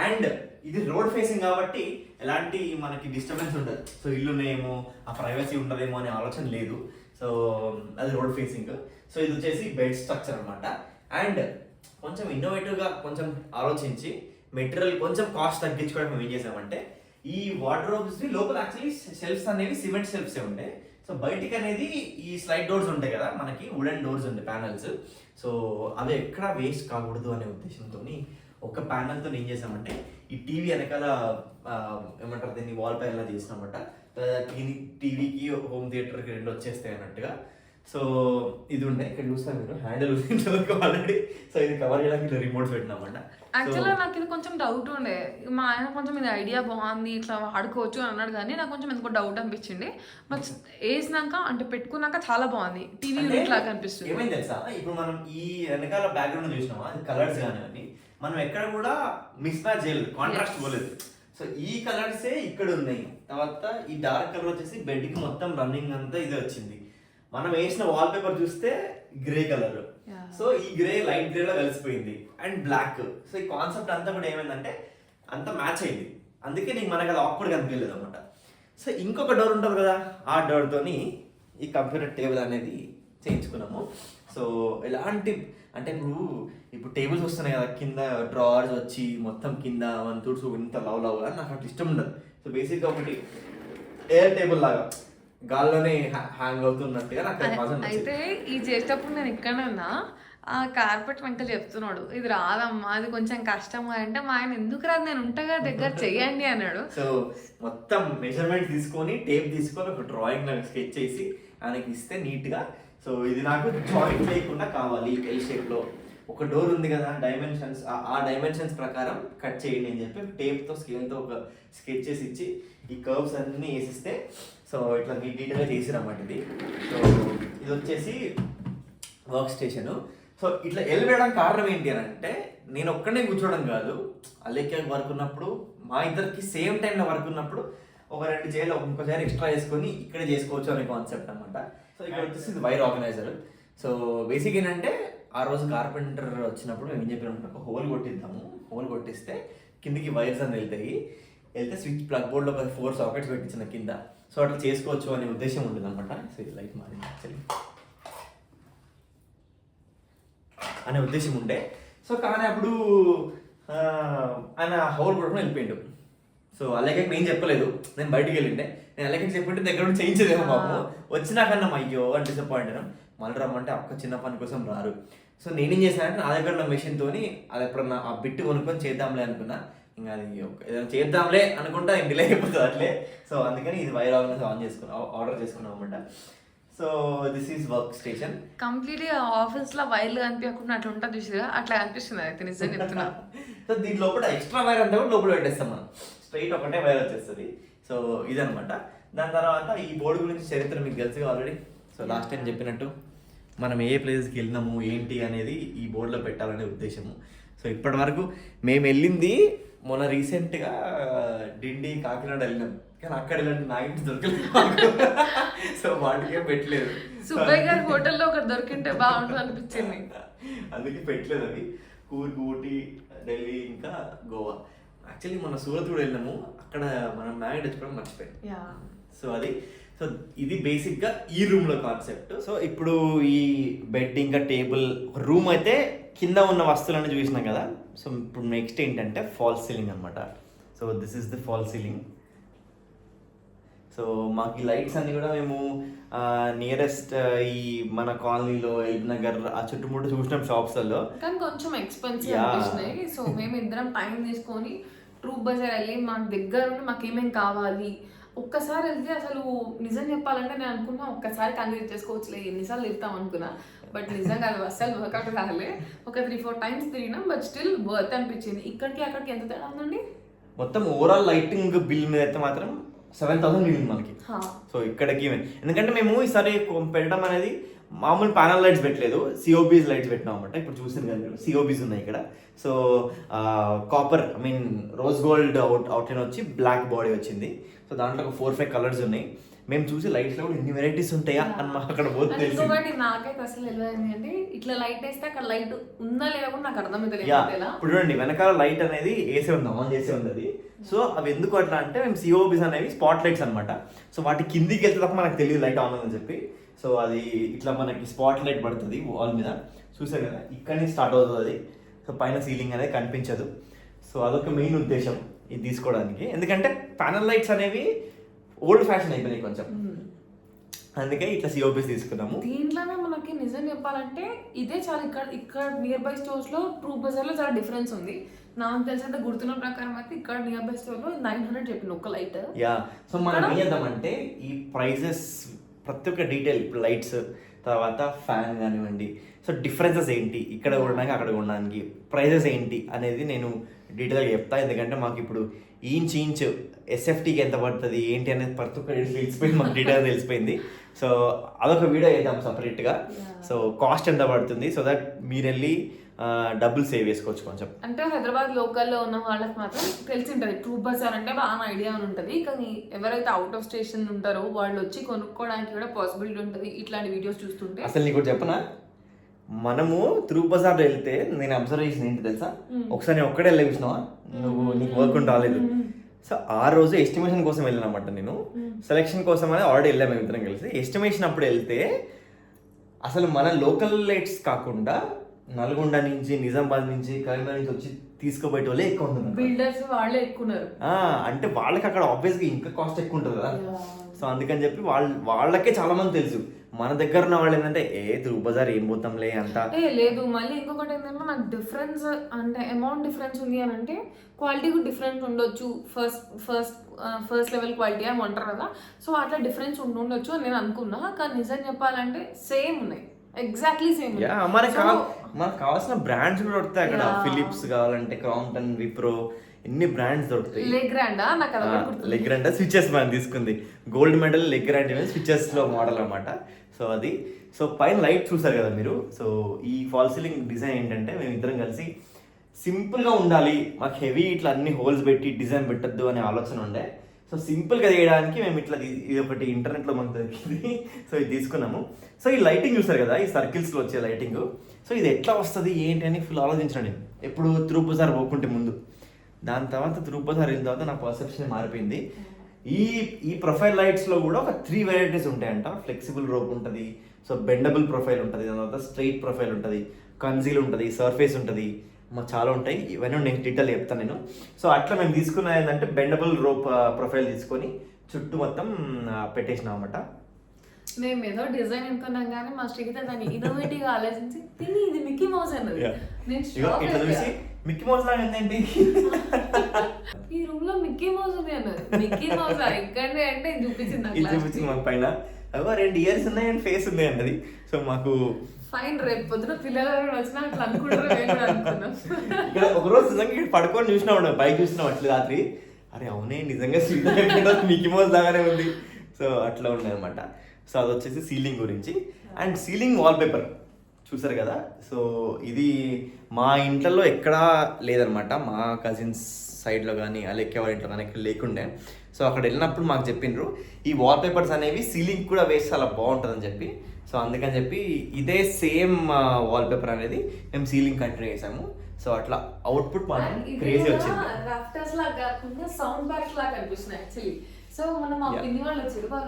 [SPEAKER 1] అండ్ ఇది రోడ్ ఫేసింగ్ కాబట్టి ఎలాంటి మనకి డిస్టర్బెన్స్ ఉండదు. సో ఇల్లునేమో ఆ ప్రైవసీ ఉండదేమో అనే ఆలోచన లేదు. సో అది రోడ్ ఫేసింగ్. సో ఇది వచ్చేసి బెడ్ స్ట్రక్చర్ అనమాట. అండ్ కొంచెం ఇన్నోవేటివ్గా కొంచెం ఆలోచించి మెటీరియల్ కొంచెం కాస్ట్ తగ్గించుకోవడం మేము ఏం చేసామంటే, ఈ వార్డ్రోబ్స్ లోపల యాక్చువల్లీ షెల్ఫ్స్ అనేవి సిమెంట్ షెల్ఫ్సే ఉంటాయి. సో బయటికి అనేది ఈ స్లైడ్ డోర్స్ ఉంటాయి కదా మనకి, వుడెన్ డోర్స్ ఉంటాయి ప్యానల్స్. సో అవి ఎక్కడా వేస్ట్ కాకూడదు అనే ఉద్దేశంతో ఒక ప్యానల్తో ఏం చేసామంటే ఈ టీవీ వెనకాల ఏమంటారు దీన్ని వాల్ పైన చేసినామట. టీవీకి హోమ్ థియేటర్కి 2 వచ్చేస్తాయి అన్నట్టుగా. సో ఇది ఉండే ఇక్కడ చూస్తాను మీరు హ్యాండిల్ ఆల్రెడీ. సో ఇది కవర్ చేయడానికి ఇట్లా రిమోట్స్ పెట్టినామంట.
[SPEAKER 2] యాక్చువల్గా నాకు ఇది కొంచెం డౌట్ ఉండే, మా ఆయన కొంచెం ఇది ఐడియా బాగుంది ఇట్లా వాడుకోవచ్చు అని అన్నాడు, కానీ నాకు కొంచెం ఎందుకో డౌట్ అనిపించింది. బట్ వేసినాక అంటే పెట్టుకున్నాక చాలా బాగుంది, టీవీ యూనిట్ లాగా అనిపిస్తుంది.
[SPEAKER 1] ఏమైంది తెలుసా, ఇప్పుడు మనం ఈ వెనకాల బ్యాక్గ్రౌండ్ చూసినామా, అది కలర్స్ కానీ మనం ఎక్కడ కూడా మిస్ మ్యాచ్ చేయలేదు, కాంట్రాస్ట్ పోలేదు. సో ఈ కలర్సే ఇక్కడ ఉన్నాయి. తర్వాత ఈ డార్క్ కలర్ వచ్చేసి బెడ్కి మొత్తం రన్నింగ్ అంతా ఇది వచ్చింది. మనం వేసిన వాల్ పేపర్ చూస్తే గ్రే కలర్, సో ఈ గ్రే లైట్ గ్రే లో కలిసిపోయింది అండ్ బ్లాక్. సో ఈ కాన్సెప్ట్ అంతా కూడా ఏమైందంటే అంతా మ్యాచ్ అయింది, అందుకే నీకు మనకు అది ఆక్వర్డ్ కనిపించలేదు అనమాట. సో ఇంకొక డోర్ ఉంటుంది కదా, ఆ డోర్తోని ఈ కంప్యూటర్ టేబుల్ అనేది చేయించుకున్నాము. సో ఎలాంటి అంటే ఇప్పుడు టేబుల్స్ వస్తున్నాయి కదా, కింద డ్రావర్స్ వచ్చి మొత్తం కింద మన తుడుచు ఇంత లవ్ అని నాకు అట్లా ఇష్టం ఉండదు. సో బేసిక్గా ఒకటి ఎయిర్ టేబుల్ లాగా గాల్లోనే హ్యాంగ్ అవుతున్నట్టుగా నాకు
[SPEAKER 2] అయితే ఈ చేసేటప్పుడు నేను ఇక్కడనే ఉన్నా, ఆ కార్పెట్ అంకల్ చెప్తున్నాడు ఇది రాదమ్మా అది కొంచెం కష్టం అంటే, మా ఆయన ఎందుకు రాదు నేను ఉంటగా దగ్గర చెయ్యండి అన్నాడు.
[SPEAKER 1] సో మొత్తం మెజర్మెంట్ తీసుకొని టేప్ తీసుకొని ఒక డ్రాయింగ్ నాకు స్కెచ్ చేసి ఆయనకి ఇస్తే నీట్గా. సో ఇది నాకు జాయింట్ లేకుండా కావాలి, ఎల్ షేప్లో. ఒక డోర్ ఉంది కదా, డైమెన్షన్స్ ఆ డైమెన్షన్స్ ప్రకారం కట్ చేయండి అని చెప్పి టేప్తో స్కేల్తో ఒక స్కెచ్ చేసి ఇచ్చి ఈ కర్వ్స్ అన్నీ వేసిస్తే సో ఇట్లా నీట్గా చేసిరన్నమాట ఇది. సో ఇది వచ్చేసి వర్క్ స్టేషను. సో ఇట్లా వెళ్ళడానికి కారణం ఏంటి అని అంటే, నేను ఒక్కడే కూర్చోవడం కాదు, అలేఖ్య వర్క్ ఉన్నప్పుడు మా ఇద్దరికి సేమ్ టైంలో వర్క్ ఉన్నప్పుడు ఒక 2 చైర్లు ఇంకో చైర్ ఎక్స్ట్రా చేసుకొని ఇక్కడే చేసుకోవచ్చు అనే కాన్సెప్ట్ అనమాట. సో ఇక్కడ వచ్చేసి ఇది వైర్ ఆర్గనైజర్. సో బేసిక్ ఏంటంటే ఆ రోజు కార్పెంటర్ వచ్చినప్పుడు మేము ఏం చెప్పినప్పుడు ఒక హోల్ కొట్టిద్దాము, హోల్ కొట్టిస్తే కిందికి వైర్స్ అని వెళ్తే స్విచ్ ప్లగ్ బోర్డ్లో ఒక 4 సాకెట్స్ పెట్టించిన కింద. సో అట్లా చేసుకోవచ్చు అనే ఉద్దేశం ఉంటుంది అనమాట. సో ఇది లైట్ మారింది యాక్చువల్లీ అనే ఉద్దేశం ఉండే. సో కానీ అప్పుడు ఆయన హోల్ కొట్టుకుని వెళ్ళిపోయిండు. సో అలాగే నేను చెప్పలేదు, నేను బయటికి వెళ్ళిండే. నేను అలాగే చెప్పింటే దగ్గర నుండి చేయించలేము బాబు. వచ్చినాకన్నా అయ్యో అని డిసప్పాయింట్ అయినా. మళ్ళీ రమ్మంటే అక్క చిన్న పని కోసం రారు. సో నేనేం చేశానంటే నా దగ్గర ఉన్న మెషిన్తో అది ఎప్పుడన్నా ఆ బిట్ కొనుక్కొని చేద్దాంలే అనుకున్నా. ఇంకా అది ఏదైనా చేద్దాంలే అనుకుంటా డిలే అయిపోతుంది అట్లే. సో అందుకని ఇది వైర్ ఆర్డర్ చేసుకున్నాం అనమాట. So this is work station.
[SPEAKER 2] Complete office లో వైర్లు కనిపించకుండా అట్లా ఉంటుంది చూసిగా, అట్లా అనిపిస్తుంది అయితే నిజం చెప్తున్నా.
[SPEAKER 1] సో దీని లోపల ఎక్స్ట్రా వైర్ అంటే కూడా లోపల పెట్టేస్తాం మనం, స్ట్రైట్ ఒకటే వైర్ వచ్చేస్తుంది. సో ఇదనమాట. దాని తర్వాత ఈ బోర్డు గురించి చరిత్ర మీకు తెలుసుగా ఆల్రెడీ. సో లాస్ట్ టైం చెప్పినట్టు మనం ఏ ప్లేస్కి వెళ్ళినాము ఏంటి అనేది ఈ బోర్డులో పెట్టాలనే ఉద్దేశము. సో ఇప్పటి వరకు మేము వెళ్ళింది మొన్న రీసెంట్గా డిండి కాకినాడ వెళ్ళినాం, కానీ అక్కడ ఇలాంటి నాగేటి దొరకలేదు. సో వాటికే పెట్టలేదు.
[SPEAKER 2] సుబ్బయ్య గారి హోటల్లో ఒకటి దొరికింటే బాగుంటుంది అనిపించింది,
[SPEAKER 1] అందుకే పెట్టలేదు. అవి కూర్గ్, ఊటీ, ఢిల్లీ ఇంకా గోవా. యాక్చువల్లీ మొన్న సూరత్ కూడా వెళ్ళినాము, అక్కడ మనం మ్యాగీ తెచ్చుకోవడం మర్చిపోయాం. సో అది సో ఇది బేసిక్గా ఈ రూమ్లో కాన్సెప్ట్. సో ఇప్పుడు ఈ బెడ్ ఇంకా టేబుల్ రూమ్ అయితే కింద ఉన్న వస్తువులన్నీ చూసినాం కదా. సో ఇప్పుడు నెక్స్ట్ ఏంటంటే ఫాల్ సీలింగ్ అనమాట. So this is the fall ceiling. So మాకు ఈ లైట్స్ అన్ని కూడా మేము నియరెస్ట్ ఈ మన కాలనీలో ఎల్బీనగర్ ఆ చుట్టుముట్టు చూసినాం షాప్స్లో,
[SPEAKER 2] కానీ కొంచెం ఎక్స్పెన్సివ్ అనిపిస్తున్నాయి. సో మేము ఇద్దరం టైం తీసుకొని ట్రూప్ బజార్ వెళ్ళి మాకు దగ్గర ఉండి మాకు ఏమేమి కావాలి ఒక్కసారి వెళ్తే, అసలు నిజం చెప్పాలంటే నేను అనుకున్నా ఒక్కసారి కన్వీన్స్ చేసుకోవచ్చులే, ఎన్నిసార్లు వెళ్తాం అనుకున్నా. బట్ నిజంగా అది అస్సలు వర్కౌట్ కాలే. ఒక 3-4 టైమ్స్ తిరిగినాం, బట్ స్టిల్ వర్త్ అనిపించింది. ఇక్కడికి అక్కడికి ఎంత తేడా ఉందండి?
[SPEAKER 1] మొత్తం ఓవరాల్ లైటింగ్ బిల్ మీద అయితే మాత్రం 7,000 మిగిలింది మనకి. సో ఇక్కడికి ఎందుకంటే మేము ఈసారి పెట్టడం అనేది మామూలు ప్యానల్ లైట్స్ పెట్టలేదు, సిఓబీస్ లైట్స్ పెట్టినాం అనమాట. ఇప్పుడు చూసింది కదా మీరు, సిఓబీస్ ఉన్నాయి ఇక్కడ. So copper rose gold outline వచ్చి బ్లాక్ బాడీ వచ్చింది. సో దాంట్లో ఒక 4-5 కలర్స్ ఉన్నాయి. మేము చూసి లైట్స్ లో కూడా ఇన్ని వెరైటీస్ ఉంటాయా అని మాకు అక్కడ పోతే
[SPEAKER 2] ఇంకొకటి నాకైతే అసలు తెలియదు అంటే, ఇట్లా లైట్ వేస్తే అక్కడ లైట్ ఉందా లేదా కూడా నాకు అర్థమైతే.
[SPEAKER 1] ఇప్పుడు చూడండి వెనకాల లైట్ అనేది వేసే ఉంది, ఆన్ చేసే ఉంది అది. సో అవి ఎందుకు అట్లా అంటే మేము సిఓబీస్ అనేవి స్పాట్ లైట్స్ అనమాట. సో వాటి కిందికి వెళ్తే తప్ప మనకు తెలియదు లైట్ ఆన్ అని చెప్పి. సో అది ఇట్లా మనకి స్పాట్ లైట్ పడుతుంది వాల్ మీద, చూసారు కదా ఇక్కడ నుంచి స్టార్ట్ అవుతుంది అది. సో పైన సీలింగ్ అనేది కనిపించదు. సో అదొక మెయిన్ ఉద్దేశం ఇది తీసుకోవడానికి. ఎందుకంటే ప్యానల్ లైట్స్ అనేవి ఓల్డ్ ఫ్యాషన్ అయిపోయినాయి కొంచెం, అందుకే ఇట్లా సిఓబీస్ తీసుకున్నాము.
[SPEAKER 2] దీంట్లోనే మనకి నిజం చెప్పాలంటే ఇదే చాలా ఇక్కడ నియర్ బై స్టోర్స్ లో ట్రూప్ బజార్ లో చాలా డిఫరెన్స్ ఉంది. నాకు తెలిసి గుర్తున్న ప్రకారం అయితే ఇక్కడ నియర్ బై స్టోర్ లో 900 చెప్పింది ఒక లైట్.
[SPEAKER 1] యా సో మనం ఏం చేద్దామంటే ఈ ప్రైజెస్ ప్రతి ఒక్క డీటెయిల్, ఇప్పుడు లైట్స్ తర్వాత ఫ్యాన్ కానివ్వండి, సో డిఫరెన్సెస్ ఏంటి ఇక్కడ కొనడానికి అక్కడ కొనడానికి, ప్రైజెస్ ఏంటి అనేది నేను డీటెయిల్గా చెప్తా. ఎందుకంటే మాకు ఇప్పుడు ఇంచ్ ఎస్ఎఫ్టీకి ఎంత పడుతుంది ఏంటి అనేది ప్రతి ఒక్క తెలిసిపోయింది, మాకు డీటెయిల్ తెలిసిపోయింది. సో అదొక వీడియో చేద్దాం సపరేట్గా. సో కాస్ట్ ఎంత పడుతుంది, సో దట్ మీరు వెళ్ళి డబ్బులు సేవ్ చేసుకోవచ్చు కొంచెం.
[SPEAKER 2] అంటే హైదరాబాద్ లోకల్లో ఉన్న వాళ్ళకి మాత్రం తెలిసి ఉంటుంది ట్రూప్ బజార్ అంటే బాగా ఐడియా ఉంటుంది. కానీ ఎవరైతే అవుట్ ఆఫ్ స్టేషన్ ఉంటారో వాళ్ళు వచ్చి కొనుక్కోవడానికి కూడా పాసిబిలిటీ ఉంటుంది ఇట్లాంటి వీడియోస్ చూస్తుంటే.
[SPEAKER 1] అసలు నీకు చెప్పనా, మనము త్రూప్ బజార్ వెళ్తే నేను అబ్జర్వ్ చేసిన ఏంటి తెలుసా, ఒకసారి నేను ఒక్కడే వెళ్ళి చూసినావా, నువ్వు నీకు వర్క్ రాలేదు. సో ఆ రోజు ఎస్టిమేషన్ కోసం వెళ్ళినమాట నేను, సెలెక్షన్ కోసం అని ఆల్రెడీ వెళ్ళాము మేము ఇద్దరం కలిసి. ఎస్టిమేషన్ అప్పుడు వెళ్తే అసలు మన లోకల్ లైట్స్ కాకుండా నల్గొండ నుంచి, నిజామాబాద్ నుంచి, కరీంనగర్ నుంచి వచ్చి తీసుకోబోయే వాళ్ళే ఎక్కువ ఉంటున్నారు.
[SPEAKER 2] బిల్డర్స్ వాళ్ళే ఎక్కున్నారు.
[SPEAKER 1] అంటే వాళ్ళకి అక్కడ ఆబ్వియస్గా ఇంకా కాస్ట్ ఎక్కువ ఉంటుంది కదా. సో అందుకని చెప్పి వాళ్ళకే చాలా మంది తెలుసు. మన దగ్గర ఉన్న వాళ్ళు ఏంటంటే త్రూప్ బజార్ ఏం పోతాంలే అంత
[SPEAKER 2] లేదు. మళ్ళీ ఇంకొకటి ఏంటంటే నాకు డిఫరెన్స్ అంటే అమౌంట్ డిఫరెన్స్ ఉంది అని అంటే క్వాలిటీ కూడా డిఫరెన్స్ ఉండొచ్చు. ఫస్ట్ లెవెల్ క్వాలిటీ అని అంటారు కదా. సో అట్లా డిఫరెన్స్ ఉండొచ్చు అని నేను అనుకున్నా. కానీ నిజం చెప్పాలంటే సేమ్ ఉన్నాయి, ఎగ్జాక్ట్లీ సేమ్.
[SPEAKER 1] మనకు కావాల్సిన బ్రాండ్స్ కూడా దొరుకుతాయి అక్కడ. ఫిలిప్స్ కావాలంటే క్రాంప్టన్, విప్రో, ఎన్ని బ్రాండ్స్ దొరుకుతాయి. లెగ్రాండ్ స్విచెస్ మనం తీసుకుంది గోల్డ్ మెడల్ లెగ్రాండ్ స్విచెస్ లో మోడల్ అన్నమాట. సో అది పైన లైట్ చూసారు కదా మీరు. సో ఈ ఫాల్ సీలింగ్ డిజైన్ ఏంటంటే మేము ఇద్దరం కలిసి సింపుల్గా ఉండాలి, మాకు హెవీ ఇట్లా అన్ని హోల్స్ పెట్టి డిజైన్ పెట్టద్దు అనే ఆలోచన ఉండే. సో సింపుల్గా చేయడానికి మేము ఇట్లా ఇది ఒకటి ఇంటర్నెట్లో మనకు దొరికింది. సో ఇది తీసుకున్నాము. సో ఈ లైటింగ్ చూసారు కదా, ఈ సర్కిల్స్లో వచ్చే లైటింగ్. సో ఇది ఎట్లా వస్తుంది ఏంటి అని ఫుల్ ఆలోచించాను నేను ఎప్పుడు త్రూప్ బజార్ పోకుంటే ముందు. దాని తర్వాత త్రూప్ బజార్ వెళ్ళిన తర్వాత నా పర్సెప్షన్ మారిపోయింది. ఈ ప్రొఫైల్ లైట్స్లో కూడా ఒక 3 వెరైటీస్ ఉంటాయంట. ఫ్లెక్సిబుల్ రోప్ ఉంటుంది, సో బెండబుల్ ప్రొఫైల్ ఉంటుంది, దాని తర్వాత స్ట్రైట్ ప్రొఫైల్ ఉంటుంది, కన్సీల్ ఉంటుంది, సర్ఫేస్ ఉంటుంది, చాలా ఉంటాయి. ఇవన్నీ నేను డీటెయిల్ చెప్తాను నేను. సో అట్లా మేము తీసుకున్న ఏంటంటే బెండబుల్ రోప్ ప్రొఫైల్ తీసుకొని చుట్టూ మొత్తం పెట్టేసినాం అన్నమాట.
[SPEAKER 2] మేము ఏదో డిజైన్ అనుకున్నాం కానీ మా శ్రీగిత దాన్ని ఇన్నోవేటివ్గా ఆలోచించి తిని ఇది మిక్కీ మౌస్ అన్నది.
[SPEAKER 1] మిక్కీ మౌస్ లాగా ఏంటి
[SPEAKER 2] ఈ రూమ్ లో మిక్కీ మౌస్ ఉంది అన్నది. మిక్కీ మౌస్ ఎక్కడే అంటే
[SPEAKER 1] చూపించింది మాకు పైన. 2 ఇయర్స్ ఉన్నాయి అండ్ ఫేస్ ఉంది అన్నది. సో మాకు
[SPEAKER 2] ఫైన్, రేపు పొద్దున పిల్లలు వచ్చినా అట్లా అనుకుంటారు.
[SPEAKER 1] ఇక్కడ ఒకరోజు నిజంగా ఇక్కడ పడుకొని చూసినా బైక్ చూసినాం అట్లా రాత్రి. అరే అవునే నిజంగా మిక్కీ మౌస్ లాగానే ఉంది. సో అట్లా ఉన్నాయి అనమాట. సో అది వచ్చేసి సీలింగ్ గురించి. అండ్ సీలింగ్ వాల్ పేపర్ చూసారు కదా. సో ఇది మా ఇంట్లో ఎక్కడా లేదనమాట. మా కజిన్స్ సైడ్లో కానీ అలెక్కే వాళ్ళ ఇంట్లో కానీ ఇక్కడ లేకుండే. సో అక్కడ వెళ్ళినప్పుడు మాకు చెప్పిండ్రు ఈ వాల్ పేపర్స్ అనేవి సీలింగ్ కూడా వేస్తే చాలా బాగుంటుందని చెప్పి. సో అందుకని చెప్పి ఇదే సేమ్ వాల్ పేపర్ అనేది మేము సీలింగ్ కంటిన్యూ చేసాము. సో అట్లా అవుట్పుట్ మాత్రం క్రేజీ వచ్చింది.
[SPEAKER 2] రాఫ్టర్స్ లాగా కాకుండా సౌండ్ బాక్స్ లాగా కనిపిస్తున్నాయి యాక్చువల్లీ. సో మనం మా పిన్ని వాళ్ళు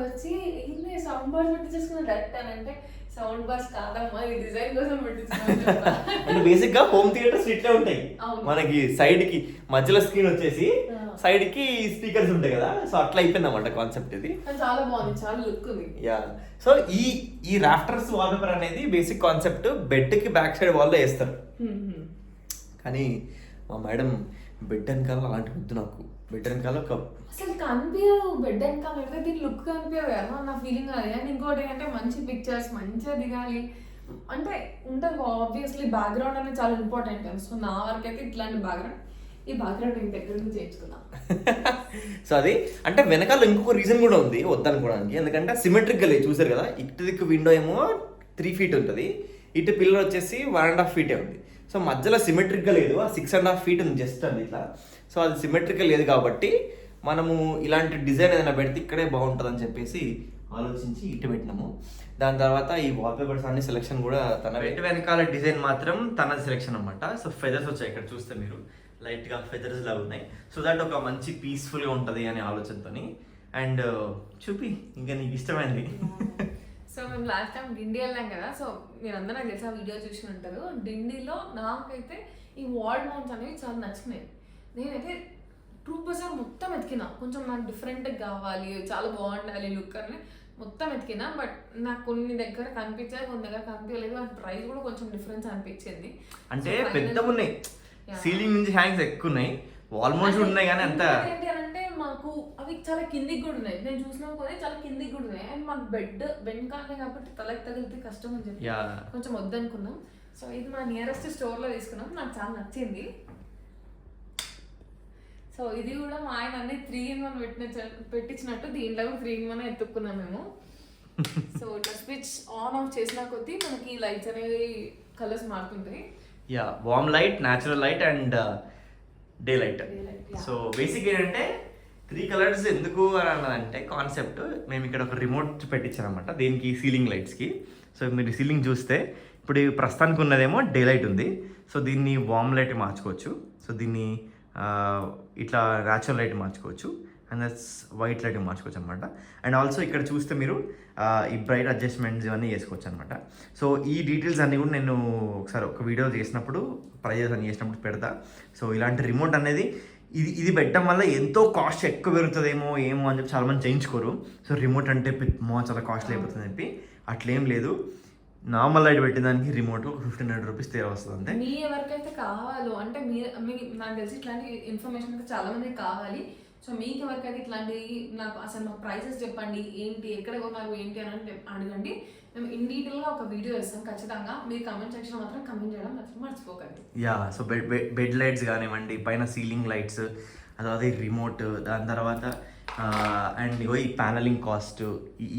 [SPEAKER 2] వచ్చి ఇది సౌండ్ బాక్స్ పెట్టి చేసుకున్న డైరెక్ట్ అని అంటే సౌండ్ బాక్స్ కాదమ్మా ఇది డిజైన్ కోసం పెట్టించుకున్నాం.
[SPEAKER 1] బేసిక్ గా హోమ్ థియేటర్స్ ఇట్లే ఉంటాయి. మనకి సైడ్ కి మధ్యలో స్క్రీన్ వచ్చేసి సైడ్ కి స్పీకర్స్ ఉంటాయి కదా. సో అట్లా అయిపోయింది అన్నమాట కాన్సెప్ట్. ఇది
[SPEAKER 2] చాలా బాగుంది, చాలా లుక్ ఉంది.
[SPEAKER 1] యా. సో ఈ రాఫ్టర్స్ వాల్పేపర్ అనేది బేసిక్ కాన్సెప్ట్ బెడ్ కి బ్యాక్ సైడ్ వాల్ లో వేస్తారు. కానీ మా మేడం బెడ్ వెనకాల అలాంటి వద్దు, నాకు బెడ్ వెనకాల ఒక
[SPEAKER 2] అసలు కనిపించదు. బెడ్ వెనకాల పెడితే దీని లుక్ కనిపించదు కదా నా ఫీలింగ్. అది అండ్ ఇంకోటి అంటే మంచి పిక్చర్స్ మంచిగా దిగాలి అంటే ఉంటుంది. ఆబ్వియస్లీ బ్యాక్గ్రౌండ్ అనేది చాలా ఇంపార్టెంట్. సో నా వరకు అయితే ఇట్లాంటి బ్యాక్గ్రౌండ్, ఈ బ్యాక్గ్రౌండ్ నేను దగ్గర నుంచి చేయించుకున్నా.
[SPEAKER 1] సో అది అంటే వెనకాల ఇంకొక రీజన్ కూడా ఉంది వద్దనుకోవడానికి. ఎందుకంటే సిమెట్రిక్గా లేదు చూసారు కదా. ఇటు దిక్కు విండో ఏమో 3 feet ఉంటుంది, ఇటు పిల్లర్ వచ్చేసి 1.5 feet ఉంది. సో మధ్యలో సిమెట్రిక్గా లేదు, 6.5 feet ఉంది జస్ట్ అది ఇట్లా. సో అది సిమెట్రిక్గా లేదు కాబట్టి మనము ఇలాంటి డిజైన్ ఏదైనా పెడితే ఇక్కడే బాగుంటుందని చెప్పేసి ఆలోచించి ఇటు పెట్టినాము. దాని తర్వాత ఈ వాల్పేపర్స్ అన్ని సెలెక్షన్ కూడా తన వెనకాల డిజైన్ మాత్రం తన సెలెక్షన్ అనమాట. సో ఫెదర్స్ వచ్చాయి ఇక్కడ చూస్తే మీరు, లైట్గా ఫెదర్స్ లాగా ఉన్నాయి. సో దట్ ఒక మంచి పీస్ఫుల్గా ఉంటుంది అనే ఆలోచనతో. అండ్ చూపి ఇంకా నీకు ఇష్టమైంది.
[SPEAKER 2] సో మేము లాస్ట్ టైం డిండి వెళ్ళాం కదా. సో మీరందరూ నాకు తెలిసి ఆ వీడియో చూసి ఉంటారు. డిండిలో నాకైతే ఈ వాల్ మౌంట్స్ అనేవి చాలా నచ్చినాయి. నేనైతే ట్రూప్ బజార్ మొత్తం ఎతికినా, కొంచెం నాకు డిఫరెంట్గా కావాలి, చాలా బాగుండాలి లుక్ అని మొత్తం ఎతికినా. బట్ నాకు కొన్ని దగ్గర కనిపించాయి, కొన్ని దగ్గర కనిపించలేదు. అండ్ ప్రైస్ కూడా కొంచెం డిఫరెన్స్ అనిపించింది.
[SPEAKER 1] అంటే పెద్దగా ఉన్నాయి, సీలింగ్ నుంచి హ్యాంగ్స్ ఎక్కువ ఉన్నాయి, వాల్ మౌంట్స్ ఉన్నాయి కానీ అంత
[SPEAKER 2] ఏంటి అంటే మాకు అవి చాలా కిందికి కూడా ఉన్నాయి. నేను చూసినా కూడా చాలా కిందికి కూడా ఉన్నాయి. అండ్ మాకు బెడ్ కాలే కాబట్టి తలకి తగిలితే కష్టం అని చెప్పి కొంచెం వద్దనుకున్నాం. సో ఇది మా నియరెస్ట్ స్టోర్లో తీసుకున్నాం, నాకు చాలా నచ్చింది. సో ఇది కూడా మా ఆయన అన్ని 3-in-1 పెట్టించినట్టు దీంట్లో 3-in-1 ఎత్తుక్కున్నాం మేము. సో ఇట్లా స్విచ్ ఆన్ ఆఫ్ చేసిన కొద్దీ మనకి లైట్స్ అనేవి కలర్స్ మారుతుంటాయి.
[SPEAKER 1] Yeah warm light, natural light and day light.
[SPEAKER 2] Daylight, yeah.
[SPEAKER 1] So basic ఏంటంటే 3 కలర్స్ ఎందుకు అని అన్నదంటే కాన్సెప్ట్, మేము ఇక్కడ ఒక రిమోట్ పెట్టించామన్నమాట దీనికి సీలింగ్ లైట్స్కి. సో మీరు సీలింగ్ చూస్తే ఇప్పుడు ఈ ప్రస్తుతానికి ఉన్నదేమో డే లైట్ ఉంది. సో దీన్ని వార్మ్ లైట్ మార్చుకోవచ్చు. సో దీన్ని ఇట్లా న్యాచురల్ లైట్ మార్చుకోవచ్చు అండ్ దట్స్ వైట్ లైట్ మార్చుకోవచ్చు అనమాట. అండ్ ఆల్సో ఇక్కడ చూస్తే మీరు ఈ బ్రైట్ అడ్జస్ట్మెంట్స్ ఇవన్నీ చేసుకోవచ్చు అనమాట. సో ఈ డీటెయిల్స్ అన్నీ కూడా నేను ఒకసారి ఒక వీడియో చేసినప్పుడు ప్రైజెస్ అన్ని చేసినప్పుడు పెడతా. సో ఇలాంటి రిమోట్ అనేది ఇది పెట్టడం వల్ల ఎంతో కాస్ట్ ఎక్కువ పెరుగుతుందేమో ఏమో అని చెప్పి చాలామంది చేయించుకోరు. సో రిమోట్ అంటే చాలా కాస్ట్లీ అయిపోతుంది అని చెప్పి అట్లేం లేదు. నార్మల్ లైట్ పెట్టేదానికి రిమోట్ 1500 రూపీస్ తేడా వస్తుంది అంతే.
[SPEAKER 2] మీ ఎవరికైతే కావాలో అంటే నాకు తెలిసి ఇట్లాంటి ఇన్ఫర్మేషన్ అయితే చాలా మందికి కావాలి. సో మీకు ఎవరికైతే ఇట్లాంటి నాకు అసలు మా ప్రైసెస్ చెప్పండి, ఏంటి ఎక్కడ కొన్నారు ఏంటి అని అడగండి. మేము ఇన్ డీటెయిల్గా ఒక వీడియో ఇస్తాం ఖచ్చితంగా. మీరు కమెంట్ సెక్షన్ మాత్రం కమెంట్ చేయడం మాత్రం మర్చిపోకండి.
[SPEAKER 1] యా సో బెడ్ లైట్స్ కానివ్వండి, పైన సీలింగ్ లైట్స్, అదే రిమోట్, దాని తర్వాత అండ్ ఇగో ఈ ప్యానలింగ్ కాస్ట్,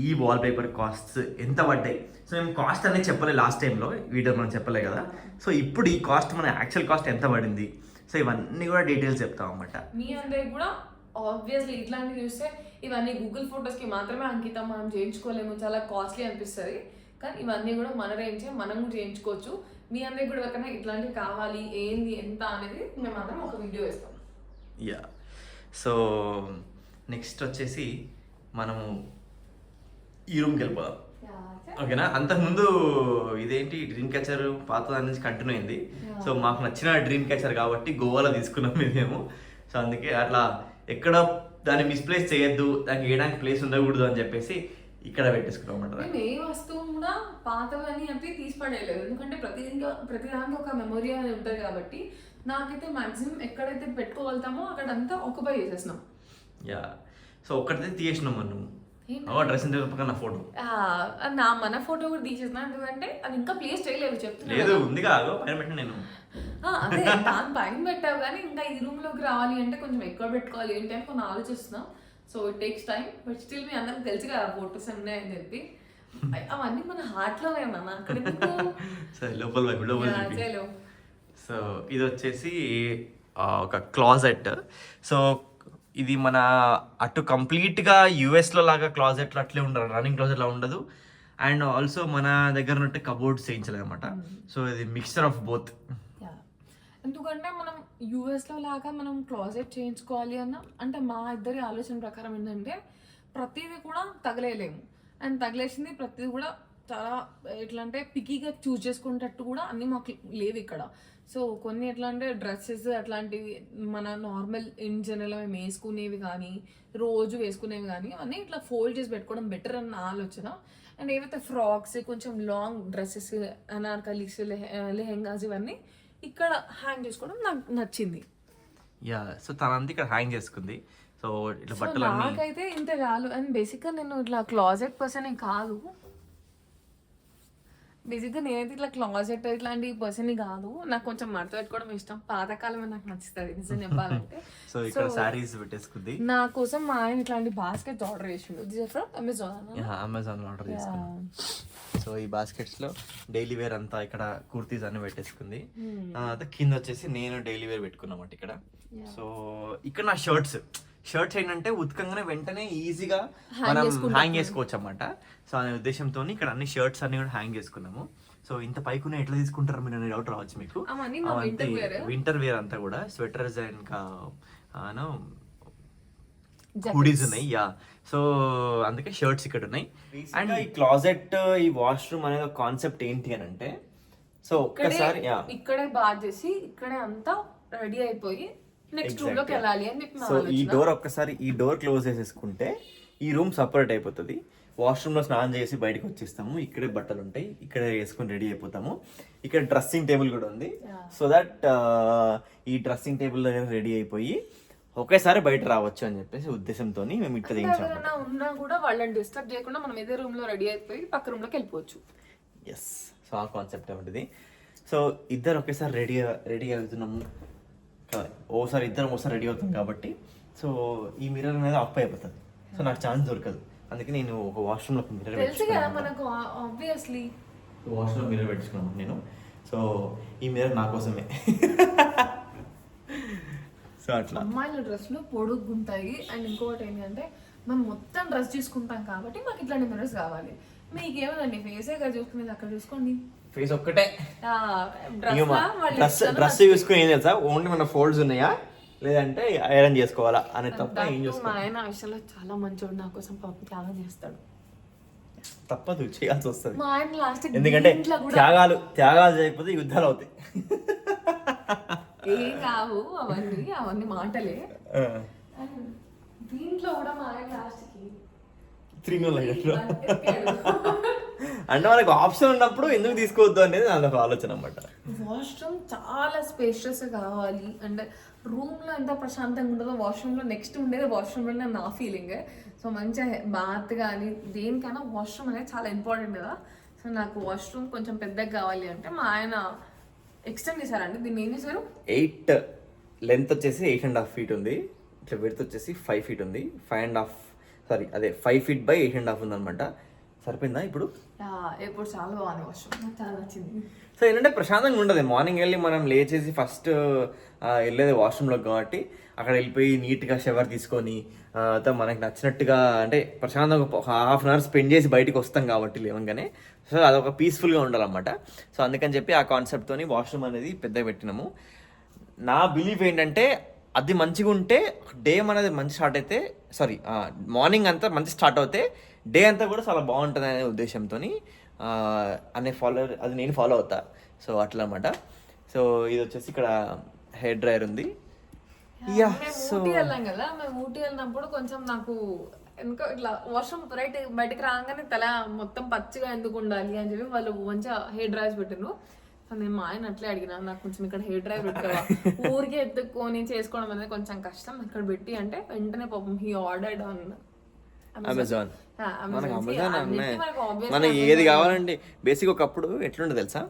[SPEAKER 1] ఈ వాల్ పేపర్ కాస్ట్స్ ఎంత పడ్డాయి. సో మేము కాస్ట్ అనేది చెప్పలేదు లాస్ట్ టైంలో వీడియో మనం చెప్పలే కదా. సో ఇప్పుడు ఈ కాస్ట్ మన యాక్చువల్ కాస్ట్ ఎంత పడింది, సో ఇవన్నీ కూడా డీటెయిల్స్ చెప్తాం అన్నమాట.
[SPEAKER 2] మీ అందరికి కూడా ఆబ్వియస్లీ ఇట్లాంటివి చూస్తే ఇవన్నీ గూగుల్ ఫొటోస్కి మాత్రమే అంకితం, మనం చేయించుకోలేము, చాలా కాస్ట్లీ అనిపిస్తుంది. కానీ ఇవన్నీ కూడా మన రేంజే, మనం కూడా చేయించుకోవచ్చు. మీ అందరికి కూడా ఎవరికైనా ఇట్లాంటివి కావాలి, ఏంది ఎంత అనేది మేము అందరం ఒక వీడియో వేస్తాం.
[SPEAKER 1] యా సో నెక్స్ట్ వచ్చేసి మనము ఈ రూమ్కి వెళ్ళిపోదాం, ఓకేనా? అంతకుముందు ఇదేంటి డ్రీమ్ క్యాచర్ పాత దాని నుంచి కంటిన్యూ అయింది. సో మాకు నచ్చిన డ్రీమ్ క్యాచర్ కాబట్టి గోవాలో తీసుకున్నాం మేము. సో అందుకే అట్లా ఎక్కడ దాన్ని మిస్ప్లేస్ చేయొద్దు, దానికి వేయడానికి ప్లేస్ ఉండకూడదు అని చెప్పేసి ఇక్కడ పెట్టేసుకున్నాం అన్నమాట.
[SPEAKER 2] మేము ఏ వస్తువు కూడా పాతవని అంటే తీసి పడేయలేదు, ఎందుకంటే ప్రతిదానికి ఒక మెమొరీ అనేది ఉంటుంది కాబట్టి. నాకైతే మాక్సిమం ఎక్కడైతే పెట్టుకోగలుగుతామో అక్కడంతా ఆక్యుపై చేసేసినాం.
[SPEAKER 1] యా సో ఒక్కటైతే తీసేసినాం మనం డ్రెస్సింగ్ టేబుల్ పక్కన ఫోటో,
[SPEAKER 2] మన ఫోటో కూడా తీసేసిన, ఎందుకంటే అది ఇంకా ప్లేస్ చేయలేదు చెప్తున్నా.
[SPEAKER 1] లేదు ఉందిగా పైన పెట్టిన నేను.
[SPEAKER 2] అదే దాని పైన పెట్టావు కానీ ఇంకా ఈ రూమ్ లోకి రావాలి అంటే కొంచెం ఎక్కువ పెట్టుకోవాలి ఏంటి అని కొన్ని ఆలోచిస్తున్నాం. So it takes time, but still మీ అందరికి తెలుసు కదా ఫోటోస్ ఉన్నాయని చెప్పి. అవన్నీ మన హార్ట్ లోనే ఉన్నా అక్కడ
[SPEAKER 1] లోపల. సో ఇది వచ్చేసి ఒక క్లాజెట్. సో ఇది మన అటు కంప్లీట్గా యూఎస్లో లాగా క్లాజెట్లో అట్లే ఉండదు, రన్నింగ్ క్లాజెట్లో ఉండదు. అండ్ ఆల్సో మన దగ్గర ఉన్నట్టు కబోర్డ్స్ చేయించలేదు అనమాట. సో ఇది మిక్స్చర్ ఆఫ్ బోత్.
[SPEAKER 2] ఎందుకంటే మనం యూఎస్లో లాగా మనం క్లాజెట్ చేయించుకోవాలి అంటే మా ఇద్దరి ఆలోచన ప్రకారం ఏంటంటే ప్రతిదీ కూడా తగలేయలేము. అండ్ తగిలేసింది ప్రతిదీ కూడా చాలా ఎట్లా అంటే పికీగా చూస్ చేసుకునేటట్టు కూడా అన్నీ మాకు లేవు ఇక్కడ. సో కొన్ని ఎట్లా అంటే డ్రెస్సెస్ అట్లాంటివి మన నార్మల్ ఇన్ జనరల్ మేము వేసుకునేవి కానీ రోజు వేసుకునేవి కానీ అన్నీ ఇట్లా ఫోల్డ్ చేసి పెట్టుకోవడం బెటర్ అన్న ఆలోచన. అండ్ ఏవైతే ఫ్రాక్స్, కొంచెం లాంగ్ డ్రెస్సెస్, అనార్కలీస్, లెహెంగాస్ ఇవన్నీ ఇక్కడ హ్యాంగ్ చేసుకోవడం నాకు నచ్చింది.
[SPEAKER 1] యా సో తనంతా ఇక్కడ హ్యాంగ్ చేసుకుంది. సో ఇట్లా బట్టలు
[SPEAKER 2] నాకైతే ఇంత చాలు. అండ్ బేసిక్గా నేను ఇట్లా క్లాజెట్ పర్సన్ కాదు, బేసిక్గా నేనైతే ఇట్లా క్లాజెట్ ఇట్లాంటి పర్సన్ కాదు. నాకు కొంచెం మడత పెట్టుకోవడం ఇష్టం, పాతకాలమే నాకు నచ్చుతుంది నిజం చెప్పాలంటే.
[SPEAKER 1] సో ఇక్కడ సారీస్ పెట్టేసుకుంది.
[SPEAKER 2] నా కోసం మా ఆయన ఇట్లాంటి బాస్కెట్స్ ఆర్డర్ చేసిండు ఫ్రమ్
[SPEAKER 1] అమెజాన్ లో ఆర్డర్ చేసుకున్నాం. సో ఈ బాస్కెట్స్ లో డైలీ వేర్ అంతా ఇక్కడ కుర్తీస్ అన్ని పెట్టేసుకుంది. కింద వచ్చేసి నేను డైలీ వేర్ పెట్టుకున్నామాట ఇక్కడ. సో ఇక్కడ నా షర్ట్స్ ఏంటంటే ఉతకంగానే వెంటనే ఈజీగా మనం హ్యాంగ్ చేసుకోవచ్చు అన్నమాట. సో అనే ఉద్దేశంతో ఇక్కడ అన్ని షర్ట్స్ అన్ని కూడా హ్యాంగ్ చేసుకున్నాము. సో ఇంత పైకునే ఎట్లా తీసుకుంటారు మీరు అనే డౌట్ రావచ్చు మీకు. వింటర్ వేర్ అంతా కూడా స్వెటర్స్ అండ్ హుడీస్ ఉన్నాయి. యా సో అందుకే షర్ట్స్ ఇక్కడ ఉన్నాయి. అండ్ ఈ క్లాజెట్, ఈ వాష్రూమ్ అనేది కాన్సెప్ట్ ఏంటి అని అంటే, సో ఒక్కసారి
[SPEAKER 2] ఇక్కడే బాత్ చేసి ఇక్కడే అంతా రెడీ అయిపోయి నెక్స్ట్ రూమ్ లోకి వెళ్ళాలి అని చెప్పి.
[SPEAKER 1] సో ఈ డోర్ ఒక్కసారి ఈ డోర్ క్లోజ్ చేసేసుకుంటే ఈ రూమ్ సపరేట్ అయిపోతుంది. వాష్రూమ్ లో స్నానం చేసి బయటకు వచ్చేస్తాము. ఇక్కడే బట్టలు ఉంటాయి, ఇక్కడే వేసుకొని రెడీ అయిపోతాము. ఇక్కడ డ్రెస్సింగ్ టేబుల్ కూడా ఉంది. సో దట్ ఈ డ్రెస్సింగ్ టేబుల్ దగ్గర రెడీ అయిపోయి ఒకేసారి బయట రావచ్చు అని చెప్పేసి ఉద్దేశంతో మేము ఇట్లా చేయించాము.
[SPEAKER 2] ఉన్నా కూడా వాళ్ళని డిస్టర్బ్ చేయకుండా మనం ఇదే రూమ్ లో రెడీ అయిపోయి పక్క రూమ్ లోకి వెళ్ళిపోవచ్చు.
[SPEAKER 1] ఎస్ సో ఆ కాన్సెప్ట్ ఉంటుంది. సో ఇద్దరు ఒకేసారి రెడీ అవుతున్నాము, ఓసారి రెడీ అవుతాం కాబట్టి. సో ఈ మిర్రర్ అనేది ఆఫ్ అయిపోతుంది. సో నాకు ఛాన్స్ దొరకదు, అందుకే నేను ఒక వాష్రూమ్ లో మిర్రర్
[SPEAKER 2] తెలుసు కదా మనకు ఆబ్వియస్లీ
[SPEAKER 1] వాష్రూమ్ మిర్రర్ పెట్టుకున్నాను నేను. సో ఈ మీద నా కోసమే. సో అట్లా
[SPEAKER 2] అమ్మాయిల డ్రెస్లు పొడుగుంటాయి అండ్ ఇంకొకటి ఏంటంటే మేము మొత్తం డ్రెస్ తీసుకుంటాం కాబట్టి మాకు ఇట్లాంటి మిర్రర్స్ కావాలి. మీకేమోదండి ఫేసే కదా చూసుకునేది, అక్కడ చూసుకోండి.
[SPEAKER 1] ఫేస్ ఒక్కటే
[SPEAKER 2] డ్రెస్
[SPEAKER 1] డ్రెస్ చూసుకుని ఏం తెలుసా, ఓన్లీ మన ఫోల్డ్స్ ఉన్నాయా లేదంటే ఐరన్ చేసుకోవాలా అనే తప్ప ఏం
[SPEAKER 2] మా
[SPEAKER 1] చూసుకో.
[SPEAKER 2] ఆయన ఆ విషయంలో చాలా మంచోడు, నా కోసం పాపం త్యాగం చేస్తాడు.
[SPEAKER 1] తప్పదు, చేయాల్సి వస్తుంది.
[SPEAKER 2] మా ఆయన లాస్ట్
[SPEAKER 1] ఎందుకంటే త్యాగాలు చేయకపోతే యుద్ధాలు అవుతాయి.
[SPEAKER 2] ఏం కావు అవన్నీ మాటలే. దీంట్లో కూడా మా ఆయన లాస్ట్ కి
[SPEAKER 1] అంటే మనకు ఆప్షన్ ఉన్నప్పుడు ఎందుకు తీసుకోవద్దు అనేది నా ఆలోచన అన్నమాట.
[SPEAKER 2] వాష్రూమ్ చాలా స్పేషియస్ కావాలి అండ్ రూమ్ లో ఎంత ప్రశాంతంగా ఉంటుందో వాష్రూమ్ లో నెక్స్ట్ ఉండేది వాష్రూమ్ లోనే నా ఫీలింగ్. సో మంచిగా బాత్ కానీ దేనికైనా వాష్రూమ్ అనేది చాలా ఇంపార్టెంట్ కదా. సో నాకు వాష్రూమ్ కొంచెం పెద్దగా కావాలి అంటే మా ఆయన ఎక్స్టెండ్ చేశారండి. దీన్ని ఏం చేశారు,
[SPEAKER 1] 8 లెంత్ వచ్చేసి 8.5 feet ఉంది, ఇట్లా విడ్త్ వచ్చేసి 5 feet ఉంది. 5 feet by 8.5 ఉందన్నమాట. సరిపోయిందా ఇప్పుడు?
[SPEAKER 2] ఇప్పుడు చాలా బాగుంది వాష్రూమ్, నాకు చాలా నచ్చింది.
[SPEAKER 1] సో ఏంటంటే ప్రశాంతంగా ఉండదు. మార్నింగ్ వెళ్ళి మనం లేచేసి ఫస్ట్ వెళ్ళేది వాష్రూమ్లోకి కాబట్టి అక్కడ వెళ్ళిపోయి నీట్గా షవర్ తీసుకొని మనకి నచ్చినట్టుగా అంటే ప్రశాంతంగా ఒక ½ an hour స్పెండ్ చేసి బయటికి వస్తాం కాబట్టి లేవగానే. సో అదొక పీస్ఫుల్గా ఉండాలన్నమాట. సో అందుకని చెప్పి ఆ కాన్సెప్ట్తోని వాష్రూమ్ అనేది పెద్దగా పెట్టినాము. నా బిలీఫ్ ఏంటంటే అది మంచిగా ఉంటే డే అనేది మంచి స్టార్ట్ అయితే మార్నింగ్ అంతా మంచి స్టార్ట్ అవుతే డే అంతా కూడా చాలా బాగుంటుంది అనే ఉద్దేశంతో అది నేను ఫాలో అవుతా. సో అట్లా అన్నమాట. సో ఇది వచ్చేసి ఇక్కడ హెయిర్ డ్రైయర్ ఉంది.
[SPEAKER 2] ఊటీ వెళ్ళాం కదా, మేము ఊటీ వెళ్ళినప్పుడు కొంచెం నాకు ఎందుకో ఇట్లా వాష్రూమ్ బయటకు రాగానే తల మొత్తం పచ్చిగా ఎందుకు ఉండాలి అని చెప్పి వాళ్ళు మంచిగా హెయిర్ డ్రైయర్స్ పెట్టిండ్రు. నేను మా ఆయన అట్లే అడిగినా, నాకు కొంచెం ఇక్కడ హెయిర్ డ్రైవ్ పెట్టావా, ఊరికే ఎత్తుక్కొని చేసుకోవడం అనేది కొంచెం కష్టం, ఇక్కడ పెట్టి అంటే వెంటనే పాపం హీ ఆర్డర్డ్ ఆన్
[SPEAKER 1] అమెజాన్. మనకు అమెజాన్ మనకి ఏది కావాలంటే బేసిక్ ఒకప్పుడు ఎట్లుండే తెలుసా,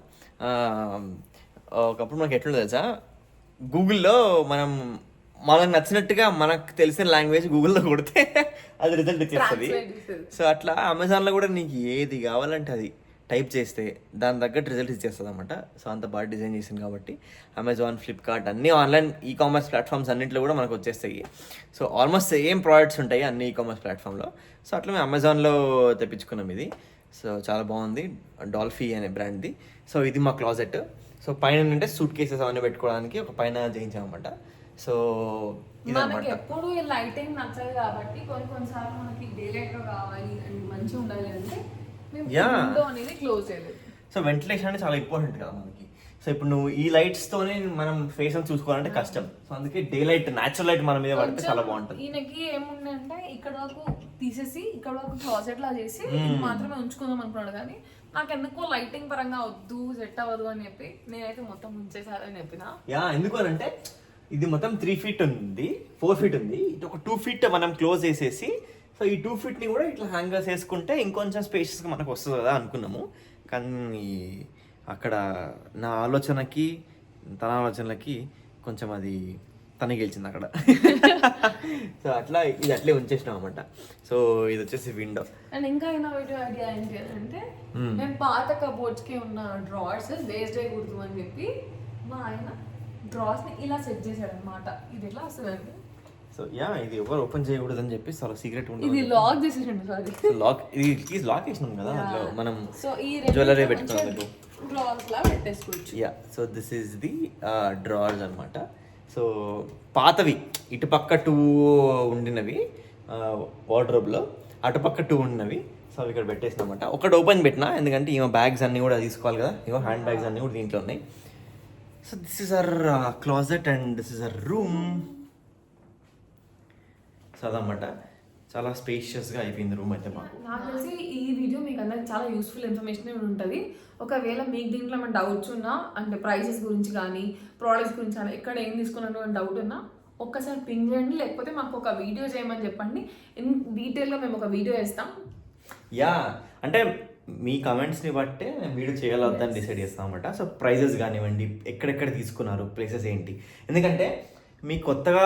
[SPEAKER 1] గూగుల్లో మనకు నచ్చినట్టుగా మనకు తెలిసిన లాంగ్వేజ్ గూగుల్లో కొడితే అది రిజల్ట్ ఇచ్చేస్తుంది. సో అట్లా అమెజాన్లో కూడా నీకు ఏది కావాలంటే అది టైప్ చేస్తే దాని తగ్గట్టు రిజల్ట్ ఇచ్చేస్తుంది అనమాట. సో అంత బాగా డిజైన్ చేసింది కాబట్టి అమెజాన్, ఫ్లిప్కార్ట్ అన్ని ఆన్లైన్ ఈ కామర్స్ ప్లాట్ఫామ్స్ అన్నింటిలో కూడా మనకు వచ్చేస్తాయి. సో ఆల్మోస్ట్ సేమ్ ప్రోడక్ట్స్ ఉంటాయి అన్ని ఈ కామర్స్ ప్లాట్ఫామ్లో. సో అట్లా మేము అమెజాన్లో తెప్పించుకున్నాం ఇది. సో చాలా బాగుంది, డాల్ఫీ అనే బ్రాండ్ది. సో ఇది మా క్లాజెట్. సో పైన అంటే సూట్ కేసెస్ అవన్నీ పెట్టుకోవడానికి ఒక పైన చేయించామన్నమాట. సో
[SPEAKER 2] మనకి ఎప్పుడు లైటింగ్ నచ్చదు కాబట్టి కొన్నిసార్లు మనకి డే లైట్ కావాలి అండ్ మంచిగా ఉండాలి అంటే
[SPEAKER 1] సో వెంటిలేషన్ అనేది చాలా ఇంపార్టెంట్ కదా మనకి. సో ఇప్పుడు నువ్వు ఈ లైట్స్తోనే మనం ఫేస్ అని చూసుకోవాలంటే కష్టం. సో అందుకే డే లైట్, న్యాచురల్ లైట్ మన మీద పడితే చాలా బాగుంటుంది.
[SPEAKER 2] ఈయనకి ఏముంది అంటే ఇక్కడ వరకు తీసేసి ఇక్కడ వరకు క్లాసెట్ లా చేసి మాత్రమే ఉంచుకుందాం అనుకున్నాడు, కానీ నాకు ఎందుకో లైటింగ్ పరంగా వద్దు, సెట్ అవ్వదు అని చెప్పి నేనైతే మొత్తం ఉంచేసారని చెప్పిన.
[SPEAKER 1] ఎందుకు అని అంటే ఇది మొత్తం 3 feet ఉంది, 4 feet ఉంది, ఇటు ఒక 2 feet మనం క్లోజ్ చేసేసి సో ఈ 2 feet కూడా ఇట్లా హ్యాంగర్స్ వేసుకుంటే ఇంకొంచెం స్పేషియస్గా మనకు వస్తుంది కదా అనుకున్నాము. కానీ అక్కడ నా ఆలోచనకి తన ఆలోచనలకి కొంచెం అది తనే గెలిచింది అక్కడ. సో అట్లా ఇది అట్లే ఉంచేసినాం అనమాట. సో ఇది వచ్చేసి విండో.
[SPEAKER 2] అండ్ ఇంకా ఇన్నోవేటివ్ ఐడియా ఏంటి అంటే మేము పాత కబోర్డ్స్కి ఉన్న డ్రావర్స్ వేస్ట్ చేయకూడదు అని చెప్పి మా ఆయన డ్రావర్స్ని ఇలా సెట్ చేశాడు అనమాట. ఇది ఎట్లా వస్తుందండి,
[SPEAKER 1] సో ఇది ఎవరు ఓపెన్ చేయకూడదు అని చెప్పి చాలా సీక్రెట్ ఉంటుంది.
[SPEAKER 2] ఇది లాక్ చేసేసండి, సారీ
[SPEAKER 1] ఇది లాక్ చేసినాం కదా అందులో మనం
[SPEAKER 2] సో ఈ
[SPEAKER 1] జ్యువెలరీ పెట్టుకోవాలి,
[SPEAKER 2] డ్రావర్స్ లా పెట్టేసుకోవచ్చు.
[SPEAKER 1] So this is the drawers అనమాట. సో పాతవి ఇటుపక్క 2 ఉండినవి వార్డ్రోబ్లో, అటుపక్క 2 ఉండినవి. సో అవి ఇక్కడ పెట్టేసిన అనమాట. ఒకటి ఓపెన్ పెట్టినా ఎందుకంటే ఈమె బ్యాగ్స్ అన్నీ కూడా తీసుకోవాలి కదా, ఇగో హ్యాండ్ బ్యాగ్స్ అన్నీ కూడా దీంట్లో ఉన్నాయి. So this is our closet and this is our room. So అదనమాట, చాలా స్పేషియస్గా అయిపోయింది రూమ్ అయితే మాకు.
[SPEAKER 2] నాకు తెలిసి ఈ వీడియో మీకు అందరికి చాలా యూస్ఫుల్ ఇన్ఫర్మేషన్ ఉంటుంది. ఒకవేళ మీకు దీంట్లో ఏమైనా డౌట్స్ ఉన్నా అంటే ప్రైసెస్ గురించి కానీ ప్రోడక్ట్స్ గురించి కానీ ఎక్కడ ఏం తీసుకున్నాను అని డౌట్ ఉన్నా ఒక్కసారి పింగ్ చేయండి, లేకపోతే మాకు ఒక వీడియో చేయమని చెప్పండి. ఇన్ డీటెయిల్గా మేము ఒక వీడియో వేస్తాం.
[SPEAKER 1] అంటే మీ కమెంట్స్ని బట్టే మేము వీడియో చేయాలని డిసైడ్ చేస్తాం అనమాట. సో ప్రైజెస్ కానివ్వండి, ఎక్కడెక్కడ తీసుకున్నారు, ప్లేసెస్ ఏంటి, ఎందుకంటే మీ కొత్తగా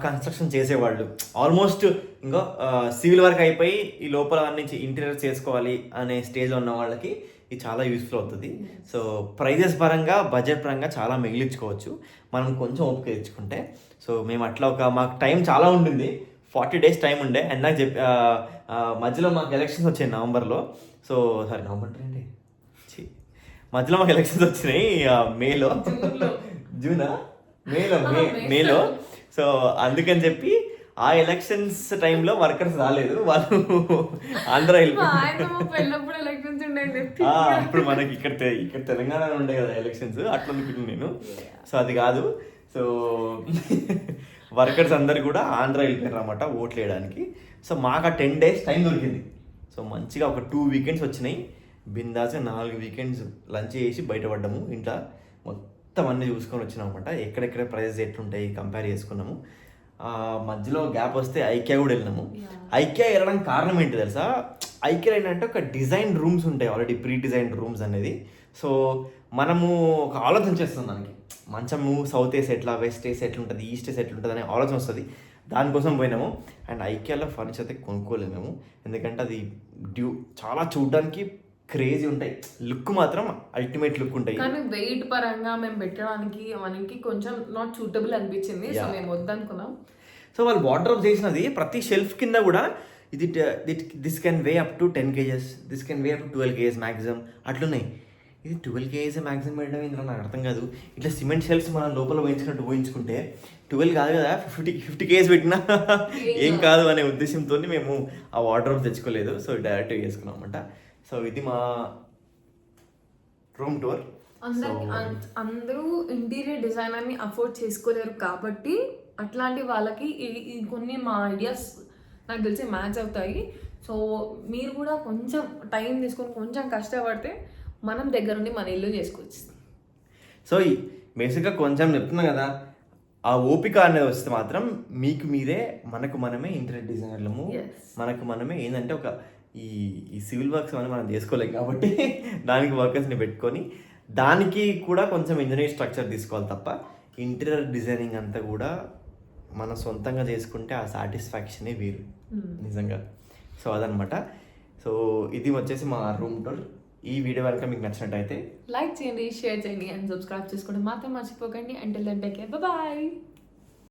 [SPEAKER 1] కన్స్ట్రక్షన్ చేసేవాళ్ళు ఆల్మోస్ట్ ఇంకా సివిల్ వర్క్ అయిపోయి ఈ లోపల నుంచి ఇంటీరియర్ చేసుకోవాలి అనే స్టేజ్లో ఉన్న వాళ్ళకి ఇది చాలా యూస్ఫుల్ అవుతుంది. సో ప్రైజెస్ పరంగా బడ్జెట్ పరంగా చాలా మిగిలించుకోవచ్చు మనం కొంచెం ఓపిక తెచ్చుకుంటే. సో మేము అట్లా మాకు టైం చాలా ఉండింది, 40 days టైం ఉండే. అండ్ నాకు మధ్యలో మాకు ఎలక్షన్స్ వచ్చాయి నవంబర్లో. సో సారీ నవంబర్ ఏంటి మధ్యలో మాకు ఎలక్షన్స్ వచ్చినాయి మేలో, మేలో. సో అందుకని చెప్పి ఆ ఎలక్షన్స్ టైంలో వర్కర్స్ రాలేదు, వాళ్ళు ఆంధ్ర ఇప్పుడు మనకి ఇక్కడ తెలంగాణలో ఉండే కదా ఎలక్షన్స్, అట్లా అనుకుంటున్నాను నేను. సో అది కాదు. సో వర్కర్స్ అందరు కూడా ఆంధ్ర వెళ్ళిపోయారు అన్నమాట ఓట్లు వేయడానికి. సో మాకు ఆ 10 days టైం దొరికింది. సో మంచిగా ఒక 2 weekends వచ్చినాయి, బిందాస్గా 4 weekends లంచ్ చేసి బయటపడ్డాము. ఇంట్లో మొత్తం అన్నీ చూసుకొని వచ్చినాం అనమాట. ఎక్కడెక్కడ ప్రైజెస్ ఎట్లుంటాయి కంపేర్ చేసుకున్నాము. మధ్యలో గ్యాప్ వస్తే ఐకియా కూడా వెళ్ళినాము. ఐకియా వెళ్ళడానికి కారణం ఏంటి తెలుసా? ఐకియా ఏంటంటే ఒక డిజైన్ రూమ్స్ ఉంటాయి, ఆల్రెడీ ప్రీ డిజైన్ రూమ్స్ అనేది. సో మనము ఒక ఆలోచన చేస్తాం దానికి, మంచము సౌత్ ఏస్ ఎట్లా, వెస్ట్ ఏస్ ఎట్లుంటుంది, ఈస్ట్ ఏస్ ఎట్లుంటుంది అనే ఆలోచన వస్తుంది. దానికోసం పోయినాము. అండ్ ఐకియాలో ఫర్నిచర్ అయితే కొనుక్కోలేము మేము, ఎందుకంటే అది చాలా చూడడానికి క్రేజీ ఉంటాయి, లుక్ మాత్రం అల్టిమేట్ లుక్ ఉంటాయి.
[SPEAKER 2] కానీ వెయిట్ పరంగా మేము పెట్టడానికి మనకి కొంచెం నాట్ సూటబుల్ అనిపించింది. సో మేము వద్దనుకున్నాం.
[SPEAKER 1] సో వాళ్ళు వార్డ్రోబ్ చేసినది ప్రతి షెల్ఫ్ కింద కూడా ఇది this can weigh up to 10 kgs, this can weigh up to 12 kgs maximum అట్లున్నాయి. ఇది 12 kgs మ్యాక్సిమం పెట్టడం ఏంటో నాకు అర్థం కాదు. ఇట్లా సిమెంట్ షెల్ఫ్స్ మనం లోపల పోయించుకుంటే 12 కాదు కదా, 50 kgs పెట్టినా ఏం కాదు అనే ఉద్దేశంతో మేము ఆ వార్డ్రోబ్ తెచ్చుకోలేదు. సో డైరెక్ట్గా చేసుకున్నాం అనమాట. సో ఇది మా రూమ్ టూర్.
[SPEAKER 2] అందరూ ఇంటీరియర్ డిజైనర్ని అఫోర్డ్ చేసుకోలేరు కాబట్టి అట్లాంటి వాళ్ళకి కొన్ని మా ఐడియాస్ నాకు తెలిసి మ్యాచ్ అవుతాయి. సో మీరు కూడా కొంచెం టైం తీసుకొని కొంచెం కష్టపడితే మనం దగ్గరుండి మన ఇల్లు చేసుకోవచ్చు.
[SPEAKER 1] సో బేసిక్గా కొంచెం చెప్తున్నా కదా, ఆ ఓపిక అనేది వస్తే మాత్రం మీకు మీరే మనకు మనమే ఇంటీరియర్ డిజైనర్లము. మనకు మనమే ఏంటంటే ఒక ఈ సివిల్ వర్క్స్ అని మనం చేసుకోలేం కాబట్టి దానికి వర్కర్స్ని పెట్టుకొని దానికి కూడా కొంచెం ఇంజనీరింగ్ స్ట్రక్చర్ తీసుకోవాలి తప్ప ఇంటీరియర్ డిజైనింగ్ అంతా కూడా మనం సొంతంగా చేసుకుంటే ఆ సాటిస్ఫాక్షనే వేరు నిజంగా. సో అదనమాట. సో ఇది వచ్చేసి మా రూమ్ టూర్. ఈ వీడియో కనుక మీకు నచ్చినట్టయితే
[SPEAKER 2] లైక్ చేయండి, షేర్ చేయండి అండ్ సబ్స్క్రైబ్ చేసుకోవడం మాత్రం మర్చిపోకండి. Until then take care, bye bye.